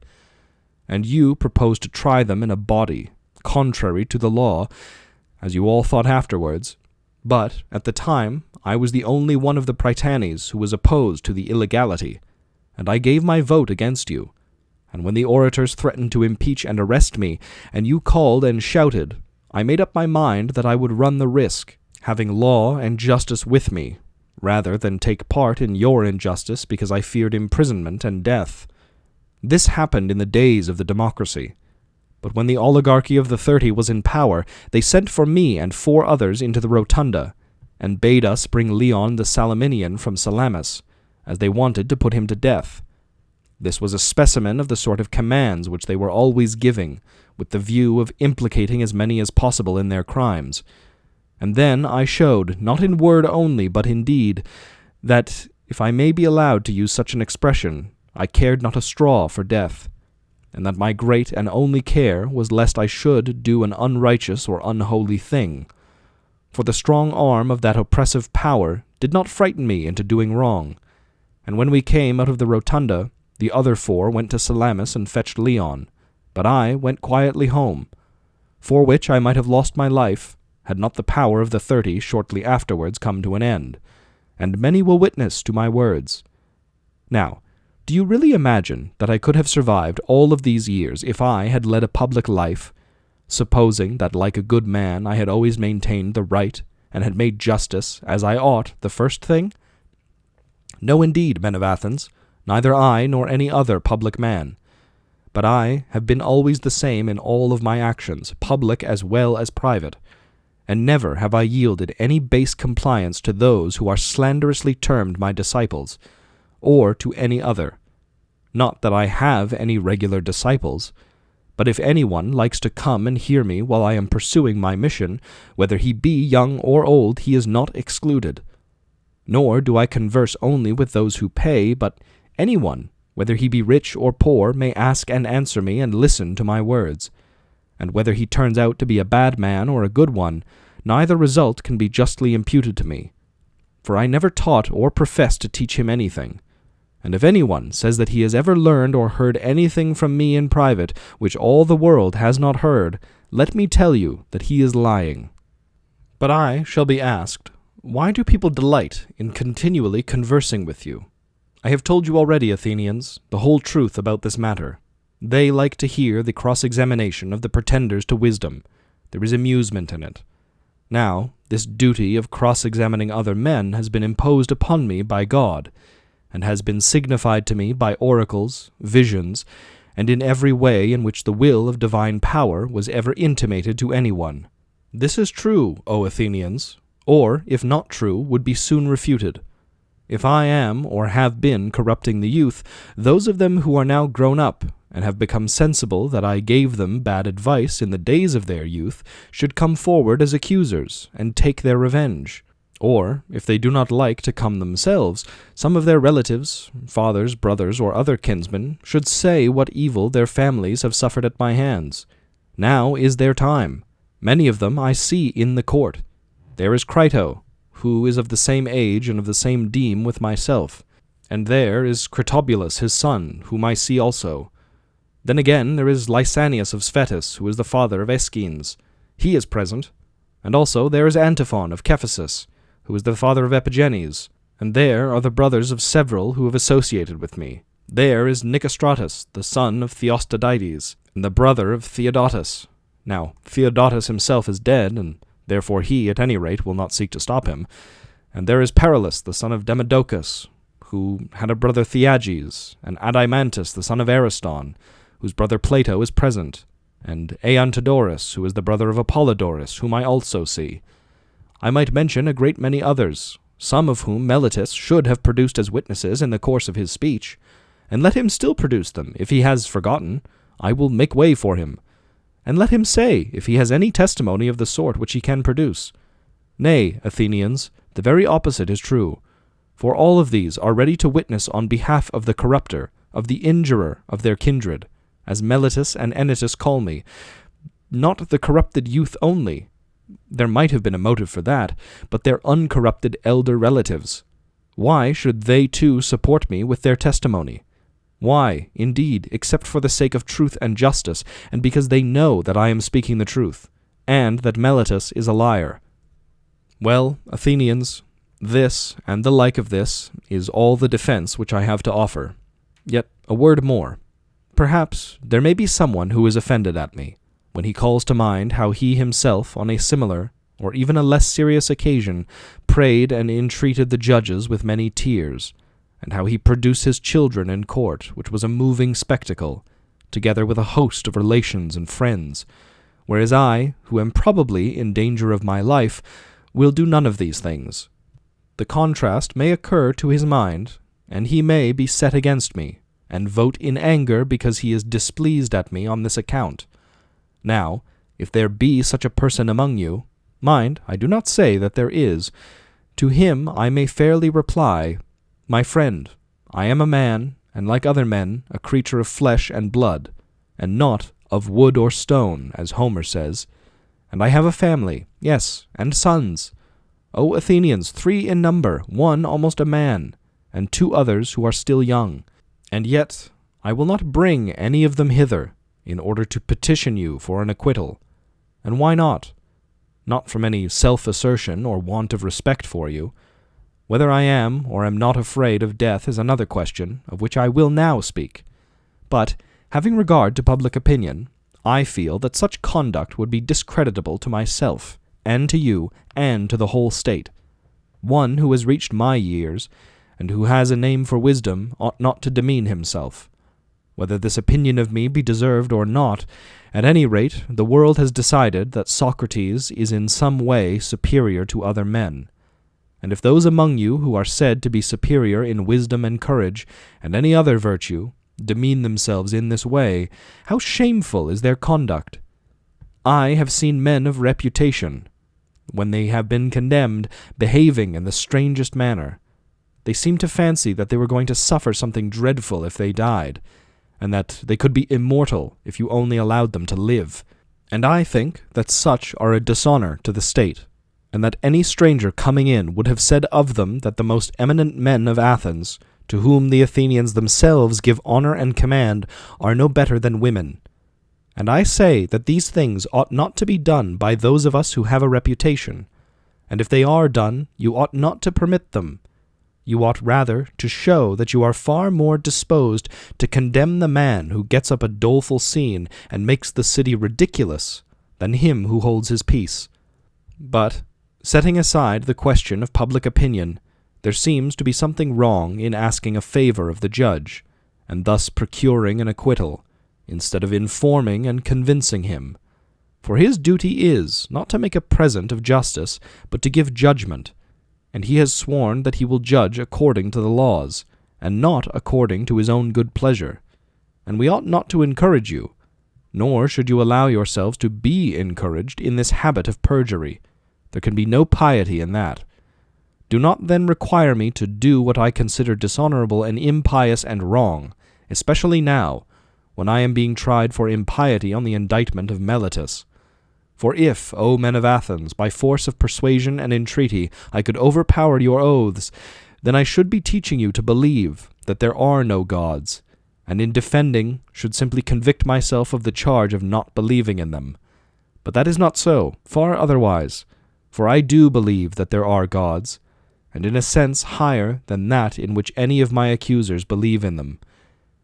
And you proposed to try them in a body, contrary to the law, as you all thought afterwards. But, at the time, I was the only one of the Prytanes who was opposed to the illegality, and I gave my vote against you. And when the orators threatened to impeach and arrest me, and you called and shouted, I made up my mind that I would run the risk, having law and justice with me, rather than take part in your injustice because I feared imprisonment and death. This happened in the days of the democracy. But when the oligarchy of the 30 was in power, they sent for me and 4 others into the rotunda, and bade us bring Leon the Salaminian from Salamis, as they wanted to put him to death. This was a specimen of the sort of commands which they were always giving, with the view of implicating as many as possible in their crimes. And then I showed, not in word only, but in deed, that, if I may be allowed to use such an expression, I cared not a straw for death, and that my great and only care was lest I should do an unrighteous or unholy thing. For the strong arm of that oppressive power did not frighten me into doing wrong. And when we came out of the rotunda, the other 4 went to Salamis and fetched Leon, but I went quietly home, for which I might have lost my life, had not the power of the 30 shortly afterwards come to an end, and many will witness to my words. Now, do you really imagine that I could have survived all of these years if I had led a public life, supposing that like a good man I had always maintained the right and had made justice, as I ought, the first thing? No, indeed, men of Athens, neither I nor any other public man. But I have been always the same in all of my actions, public as well as private, and never have I yielded any base compliance to those who are slanderously termed my disciples, or to any other. Not that I have any regular disciples, but if anyone likes to come and hear me while I am pursuing my mission, whether he be young or old, he is not excluded. Nor do I converse only with those who pay, but anyone, whether he be rich or poor, may ask and answer me and listen to my words. And whether he turns out to be a bad man or a good one, neither result can be justly imputed to me. For I never taught or professed to teach him anything. And if anyone says that he has ever learned or heard anything from me in private, which all the world has not heard, let me tell you that he is lying. But I shall be asked, why do people delight in continually conversing with you? I have told you already, Athenians, the whole truth about this matter. They like to hear the cross-examination of the pretenders to wisdom. There is amusement in it. Now, this duty of cross-examining other men has been imposed upon me by God, and has been signified to me by oracles, visions, and in every way in which the will of divine power was ever intimated to anyone. This is true, O Athenians, or, if not true, would be soon refuted. If I am, or have been, corrupting the youth, those of them who are now grown up, and have become sensible that I gave them bad advice in the days of their youth, should come forward as accusers, and take their revenge. Or, if they do not like to come themselves, some of their relatives, fathers, brothers, or other kinsmen, should say what evil their families have suffered at my hands. Now is their time. Many of them I see in the court. There is Crito, who is of the same age and of the same deme with myself. And there is Critobulus his son, whom I see also. Then again there is Lysanias of Sphetus, who is the father of Aeschines. He is present. And also there is Antiphon of Cephisus, who is the father of Epigenes. And there are the brothers of several who have associated with me. There is Nicostratus, the son of Theostodytes, and the brother of Theodotus. Now, Theodotus himself is dead, and therefore he, at any rate, will not seek to stop him. And there is Perillus, the son of Demodocus, who had a brother Theages, and Adimantus, the son of Ariston, whose brother Plato is present, and Aeantodorus, who is the brother of Apollodorus, whom I also see. I might mention a great many others, some of whom Meletus should have produced as witnesses in the course of his speech, and let him still produce them. If he has forgotten, I will make way for him, and let him say if he has any testimony of the sort which he can produce. Nay, Athenians, the very opposite is true, for all of these are ready to witness on behalf of the corrupter, of the injurer of their kindred, as Meletus and Anytus call me, not the corrupted youth only, There might have been a motive for that, but their uncorrupted elder relatives. Why should they too support me with their testimony? Why, indeed, except for the sake of truth and justice, and because they know that I am speaking the truth, and that Meletus is a liar? Well, Athenians, this, and the like of this, is all the defense which I have to offer. Yet a word more. Perhaps there may be someone who is offended at me, when he calls to mind how he himself, on a similar, or even a less serious occasion, prayed and entreated the judges with many tears, and how he produced his children in court, which was a moving spectacle, together with a host of relations and friends, whereas I, who am probably in danger of my life, will do none of these things. The contrast may occur to his mind, and he may be set against me, and vote in anger because he is displeased at me on this account. Now, if there be such a person among you, mind, I do not say that there is, to him I may fairly reply, My friend, I am a man, and like other men, a creature of flesh and blood, and not of wood or stone, as Homer says, and I have a family, yes, and sons. O Athenians, 3 in number, 1 almost a man, and 2 others who are still young. And yet I will not bring any of them hither, in order to petition you for an acquittal. And why not? Not from any self-assertion or want of respect for you. Whether I am or am not afraid of death is another question, of which I will now speak. But, having regard to public opinion, I feel that such conduct would be discreditable to myself, and to you, and to the whole state. One who has reached my years, and who has a name for wisdom, ought not to demean himself. Whether this opinion of me be deserved or not, at any rate, the world has decided that Socrates is in some way superior to other men. And if those among you who are said to be superior in wisdom and courage, and any other virtue, demean themselves in this way, how shameful is their conduct! I have seen men of reputation, when they have been condemned, behaving in the strangest manner. They seemed to fancy that they were going to suffer something dreadful if they died, and that they could be immortal if you only allowed them to live. And I think that such are a dishonor to the state, and that any stranger coming in would have said of them that the most eminent men of Athens, to whom the Athenians themselves give honor and command, are no better than women. And I say that these things ought not to be done by those of us who have a reputation, and if they are done, you ought not to permit them. You ought rather to show that you are far more disposed to condemn the man who gets up a doleful scene and makes the city ridiculous than him who holds his peace. But, setting aside the question of public opinion, there seems to be something wrong in asking a favor of the judge, and thus procuring an acquittal, instead of informing and convincing him. For his duty is not to make a present of justice, but to give judgment, and he has sworn that he will judge according to the laws, and not according to his own good pleasure. And we ought not to encourage you, nor should you allow yourselves to be encouraged in this habit of perjury. There can be no piety in that. Do not then require me to do what I consider dishonorable and impious and wrong, especially now, when I am being tried for impiety on the indictment of Meletus. For if, O men of Athens, by force of persuasion and entreaty, I could overpower your oaths, then I should be teaching you to believe that there are no gods, and in defending should simply convict myself of the charge of not believing in them. But that is not so, far otherwise, for I do believe that there are gods, and in a sense higher than that in which any of my accusers believe in them.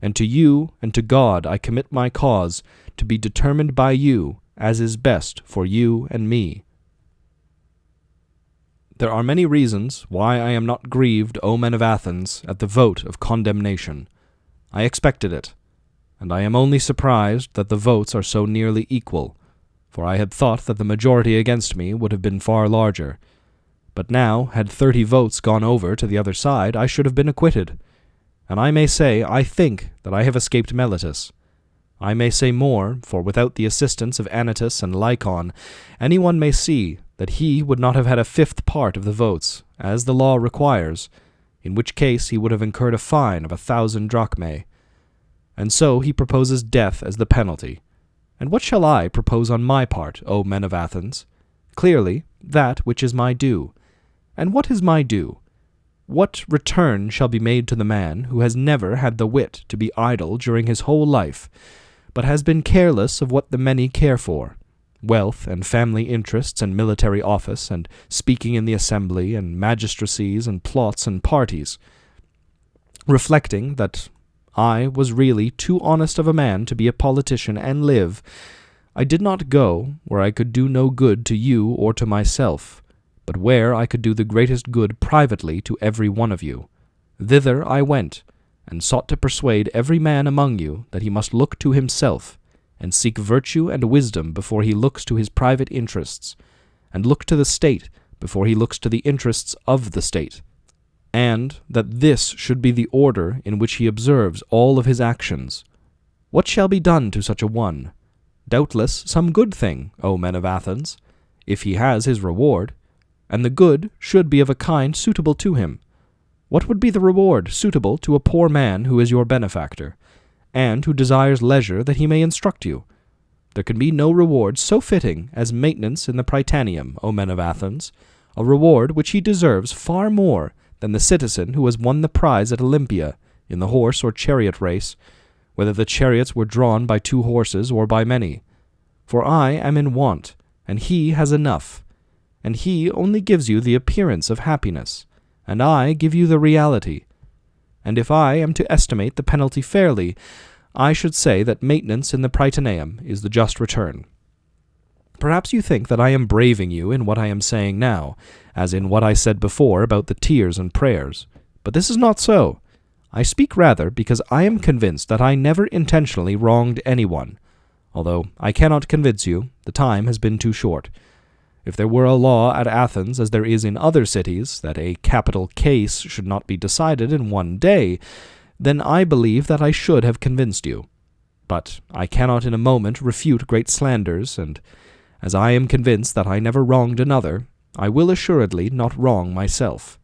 And to you and to God I commit my cause, to be determined by you, as is best for you and me. There are many reasons why I am not grieved, O men of Athens, at the vote of condemnation. I expected it, and I am only surprised that the votes are so nearly equal, for I had thought that the majority against me would have been far larger. But now, had 30 votes gone over to the other side, I should have been acquitted. And I may say, I think that I have escaped Meletus. I may say more, for without the assistance of Anytus and Lycon, anyone may see that he would not have had a 5th part of the votes, as the law requires, in which case he would have incurred a fine of 1,000 drachmae. And so he proposes death as the penalty. And what shall I propose on my part, O men of Athens? clearly, that which is my due. And what is my due? What return shall be made to the man who has never had the wit to be idle during his whole life, but has been careless of what the many care for, wealth and family interests and military office and speaking in the assembly and magistracies and plots and parties, reflecting that I was really too honest of a man to be a politician and live, I did not go where I could do no good to you or to myself, but where I could do the greatest good privately to every one of you. Thither I went, and sought to persuade every man among you that he must look to himself, and seek virtue and wisdom before he looks to his private interests, and look to the state before he looks to the interests of the state, and that this should be the order in which he observes all of his actions. What shall be done to such a one? Doubtless some good thing, O men of Athens, if he has his reward, and the good should be of a kind suitable to him. What would be the reward suitable to a poor man who is your benefactor, and who desires leisure that he may instruct you? There can be no reward so fitting as maintenance in the Prytaneum, O men of Athens, a reward which he deserves far more than the citizen who has won the prize at Olympia in the horse or chariot race, whether the chariots were drawn by 2 horses or by many. For I am in want, and he has enough, and he only gives you the appearance of happiness, and I give you the reality. And if I am to estimate the penalty fairly, I should say that maintenance in the Prytaneum is the just return. Perhaps you think that I am braving you in what I am saying now, as in what I said before about the tears and prayers, but this is not so. I speak rather because I am convinced that I never intentionally wronged anyone, although I cannot convince you, the time has been too short. If there were a law at Athens, as there is in other cities, that a capital case should not be decided in one day, then I believe that I should have convinced you. But I cannot in a moment refute great slanders, and as I am convinced that I never wronged another, I will assuredly not wrong myself.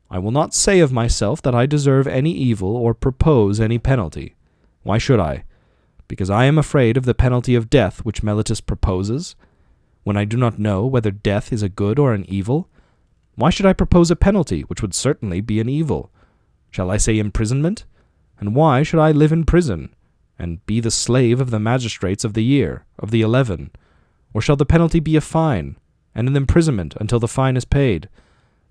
I will not say of myself that I deserve any evil or propose any penalty. Why should I? Because I am afraid of the penalty of death which Meletus proposes? When I do not know whether death is a good or an evil? Why should I propose a penalty which would certainly be an evil? Shall I say imprisonment? And why should I live in prison, and be the slave of the magistrates of the year, of the 11? Or shall the penalty be a fine, and an imprisonment until the fine is paid?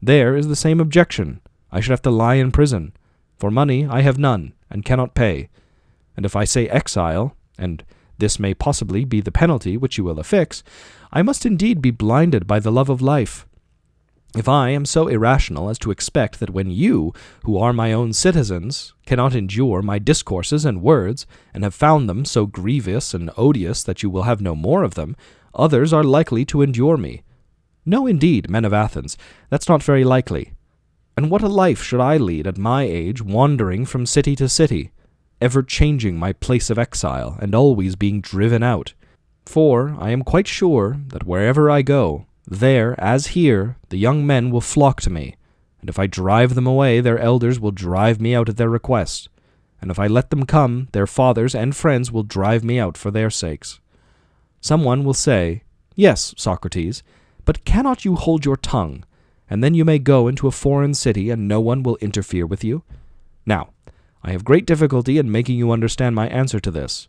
There is the same objection. I should have to lie in prison. For money I have none, and cannot pay. And if I say exile, and this may possibly be the penalty which you will affix, I must indeed be blinded by the love of life. If I am so irrational as to expect that when you, who are my own citizens, cannot endure my discourses and words, and have found them so grievous and odious that you will have no more of them, others are likely to endure me. No, indeed, men of Athens, that's not very likely. And what a life should I lead at my age, wandering from city to city, ever changing my place of exile, and always being driven out? For I am quite sure that wherever I go, there, as here, the young men will flock to me, and if I drive them away, their elders will drive me out at their request, and if I let them come, their fathers and friends will drive me out for their sakes. Someone will say, "Yes, Socrates, but cannot you hold your tongue, and then you may go into a foreign city, and no one will interfere with you?" Now, I have great difficulty in making you understand my answer to this.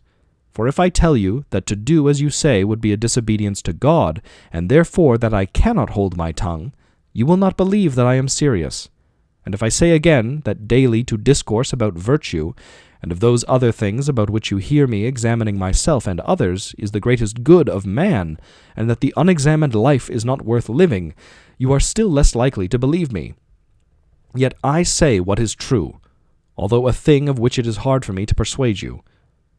For if I tell you that to do as you say would be a disobedience to God, and therefore that I cannot hold my tongue, you will not believe that I am serious. And if I say again that daily to discourse about virtue, and of those other things about which you hear me examining myself and others, is the greatest good of man, and that the unexamined life is not worth living, you are still less likely to believe me. Yet I say what is true, although a thing of which it is hard for me to persuade you.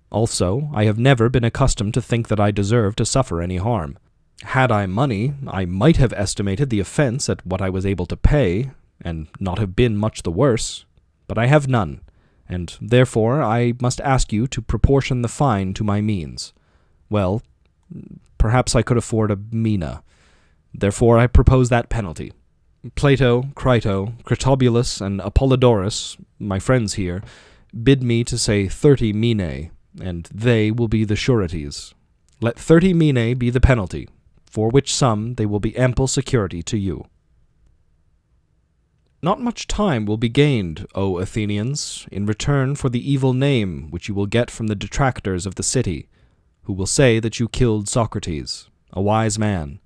Also, I have never been accustomed to think that I deserve to suffer any harm. Had I money, I might have estimated the offense at what I was able to pay, and not have been much the worse. But I have none, and therefore I must ask you to proportion the fine to my means. Well, perhaps I could afford a mina. Therefore I propose that penalty. Plato, Crito, Critobulus, and Apollodorus, my friends here, bid me to say 30 minae, and they will be the sureties. Let 30 minae be the penalty, for which sum they will be ample security to you. Not much time will be gained, O Athenians, in return for the evil name which you will get from the detractors of the city, who will say that you killed Socrates, a wise man.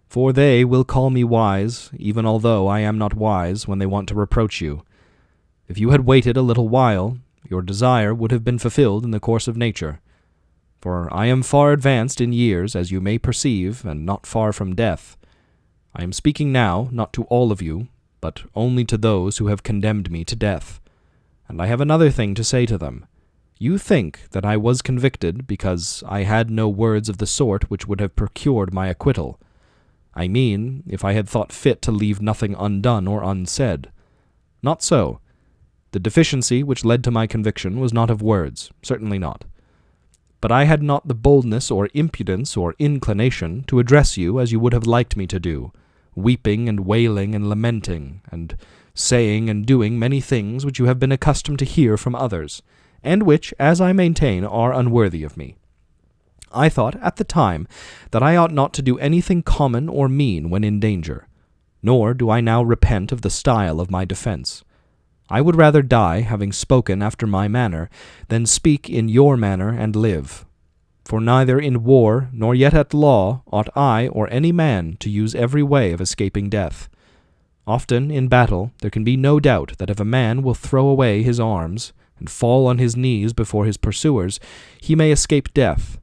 For they will call me wise, even although I am not wise, when they want to reproach you. If you had waited a little while, your desire would have been fulfilled in the course of nature. For I am far advanced in years, as you may perceive, and not far from death. I am speaking now, not to all of you, but only to those who have condemned me to death. And I have another thing to say to them. You think that I was convicted because I had no words of the sort which would have procured my acquittal. I mean, if I had thought fit to leave nothing undone or unsaid. Not so. The deficiency which led to my conviction was not of words, certainly not. But I had not the boldness or impudence or inclination to address you as you would have liked me to do, weeping and wailing and lamenting, and saying and doing many things which you have been accustomed to hear from others, and which, as I maintain, are unworthy of me. I thought at the time that I ought not to do anything common or mean when in danger, nor do I now repent of the style of my defense. I would rather die, having spoken after my manner, than speak in your manner and live. For neither in war nor yet at law ought I or any man to use every way of escaping death. Often in battle there can be no doubt that if a man will throw away his arms and fall on his knees before his pursuers, he may escape death,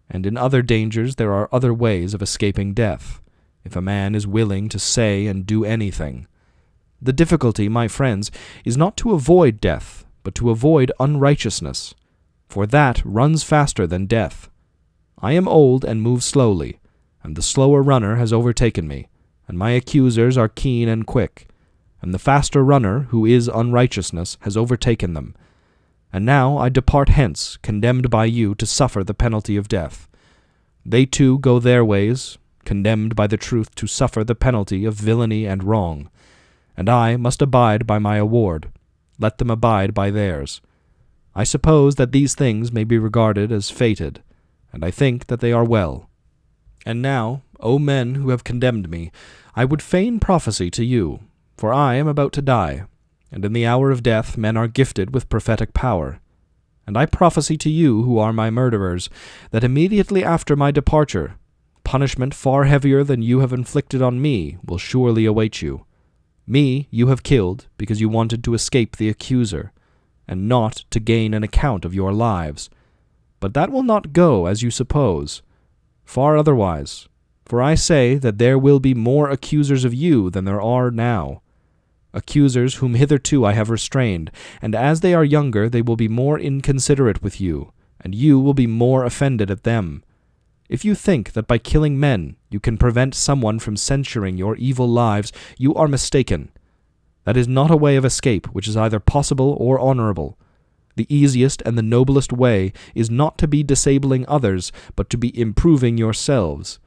and in other dangers there are other ways of escaping death, if a man is willing to say and do anything. The difficulty, my friends, is not to avoid death, but to avoid unrighteousness, for that runs faster than death. I am old and move slowly, and the slower runner has overtaken me, and my accusers are keen and quick, and the faster runner, who is unrighteousness, has overtaken them. And now I depart hence, condemned by you to suffer the penalty of death. They too go their ways, condemned by the truth to suffer the penalty of villainy and wrong. And I must abide by my award. Let them abide by theirs. I suppose that these things may be regarded as fated, and I think that they are well. And now, O men who have condemned me, I would fain prophesy to you, for I am about to die, and in the hour of death men are gifted with prophetic power. And I prophesy to you who are my murderers, that immediately after my departure, punishment far heavier than you have inflicted on me will surely await you. Me you have killed because you wanted to escape the accuser, and not to gain an account of your lives. But that will not go as you suppose. Far otherwise. For I say that there will be more accusers of you than there are now. Accusers whom hitherto I have restrained, and as they are younger they will be more inconsiderate with you, and you will be more offended at them. If you think that by killing men you can prevent someone from censuring your evil lives, you are mistaken. That is not a way of escape which is either possible or honorable. The easiest and the noblest way is not to be disabling others, but to be improving yourselves.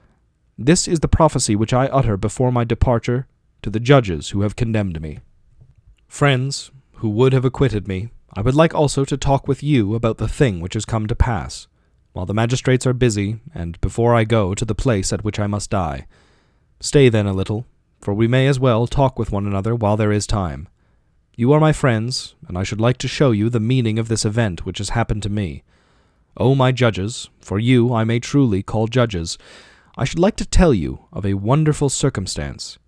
This is the prophecy which I utter before my departure to the judges who have condemned me. Friends, who would have acquitted me, I would like also to talk with you about the thing which has come to pass, while the magistrates are busy, and before I go to the place at which I must die. Stay then a little, for we may as well talk with one another while there is time. You are my friends, and I should like to show you the meaning of this event which has happened to me. O my judges, for you I may truly call judges, I should like to tell you of a wonderful circumstance.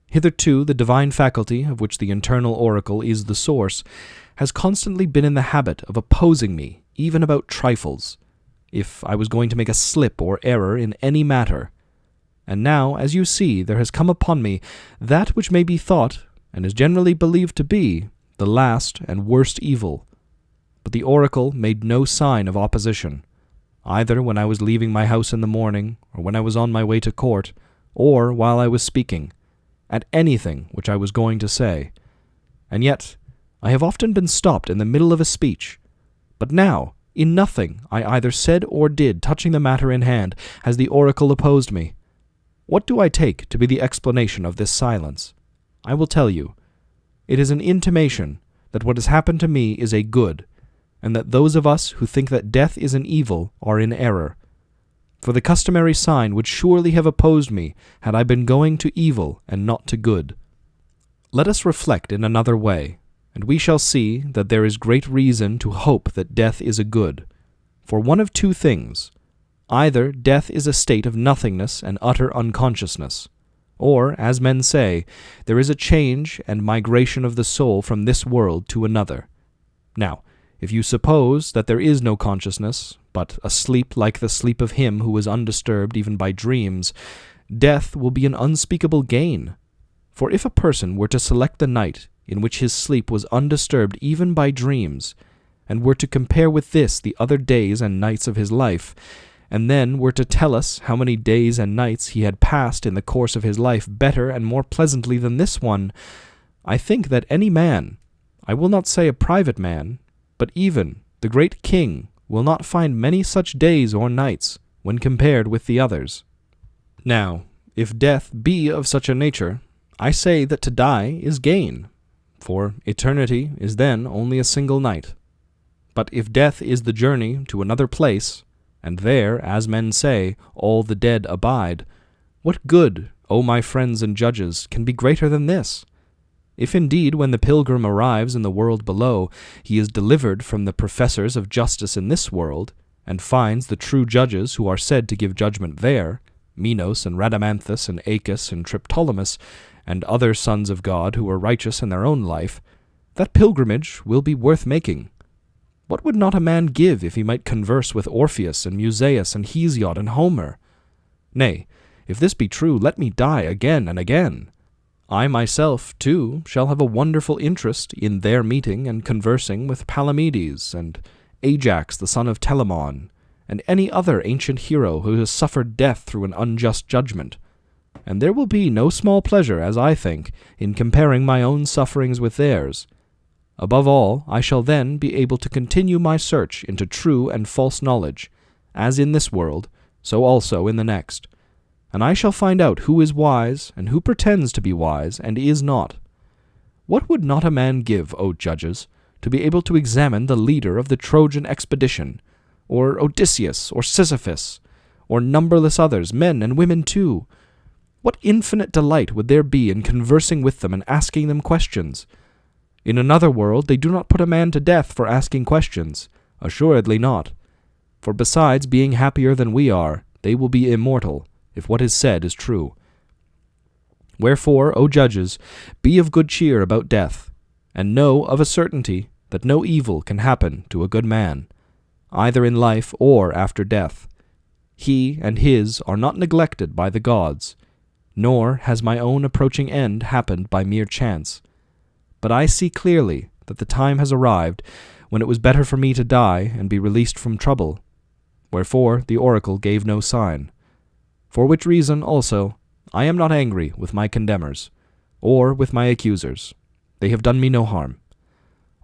Hitherto the divine faculty, of which the internal oracle is the source, has constantly been in the habit of opposing me, even about trifles, if I was going to make a slip or error in any matter. And now, as you see, there has come upon me that which may be thought, and is generally believed to be, the last and worst evil. But the oracle made no sign of opposition, either when I was leaving my house in the morning, or when I was on my way to court, or while I was speaking, at anything which I was going to say. And yet I have often been stopped in the middle of a speech. But now, in nothing I either said or did touching the matter in hand has the oracle opposed me. What do I take to be the explanation of this silence? I will tell you. It is an intimation that what has happened to me is a good, and that those of us who think that death is an evil are in error. For the customary sign would surely have opposed me had I been going to evil and not to good. Let us reflect in another way, and we shall see that there is great reason to hope that death is a good. For one of two things: either death is a state of nothingness and utter unconsciousness, or, as men say, there is a change and migration of the soul from this world to another. Now, if you suppose that there is no consciousness, but a sleep like the sleep of him who is undisturbed even by dreams, death will be an unspeakable gain. For if a person were to select the night in which his sleep was undisturbed even by dreams, and were to compare with this the other days and nights of his life, and then were to tell us how many days and nights he had passed in the course of his life better and more pleasantly than this one, I think that any man, I will not say a private man, but even the great king, will not find many such days or nights when compared with the others. Now, if death be of such a nature, I say that to die is gain, for eternity is then only a single night. But if death is the journey to another place, and there, as men say, all the dead abide, what good, O my friends and judges, can be greater than this? If indeed when the pilgrim arrives in the world below, he is delivered from the professors of justice in this world, and finds the true judges who are said to give judgment there, Minos and Rhadamanthus and Acus and Triptolemus, and other sons of God who were righteous in their own life, that pilgrimage will be worth making. What would not a man give if he might converse with Orpheus and Musaeus and Hesiod and Homer? Nay, if this be true, let me die again and again. I myself, too, shall have a wonderful interest in their meeting and conversing with Palamedes and Ajax the son of Telamon, and any other ancient hero who has suffered death through an unjust judgment. And there will be no small pleasure, as I think, in comparing my own sufferings with theirs. Above all, I shall then be able to continue my search into true and false knowledge, as in this world, so also in the next. And I shall find out who is wise, and who pretends to be wise, and is not. What would not a man give, O judges, to be able to examine the leader of the Trojan expedition, or Odysseus, or Sisyphus, or numberless others, men and women too? What infinite delight would there be in conversing with them and asking them questions? In another world they do not put a man to death for asking questions, assuredly not. For besides being happier than we are, they will be immortal, if what is said is true. Wherefore, O judges, be of good cheer about death, and know of a certainty that no evil can happen to a good man, either in life or after death. He and his are not neglected by the gods, nor has my own approaching end happened by mere chance. But I see clearly that the time has arrived when it was better for me to die and be released from trouble, wherefore the oracle gave no sign. For which reason, also, I am not angry with my condemners, or with my accusers. They have done me no harm,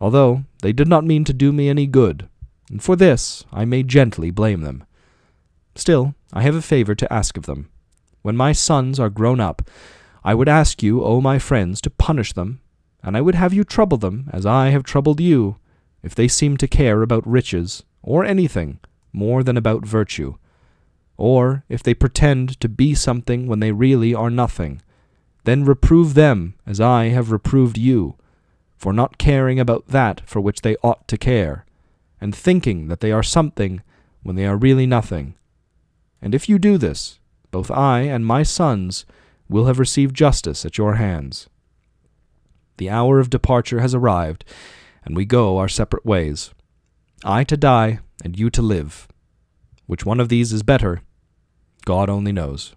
although they did not mean to do me any good, and for this I may gently blame them. Still, I have a favor to ask of them. When my sons are grown up, I would ask you, O my friends, to punish them, and I would have you trouble them, as I have troubled you, if they seem to care about riches, or anything, more than about virtue, or if they pretend to be something when they really are nothing. Then reprove them, as I have reproved you, for not caring about that for which they ought to care, and thinking that they are something when they are really nothing. And if you do this, both I and my sons will have received justice at your hands. The hour of departure has arrived, and we go our separate ways. I to die, and you to live. Which one of these is better, God only knows.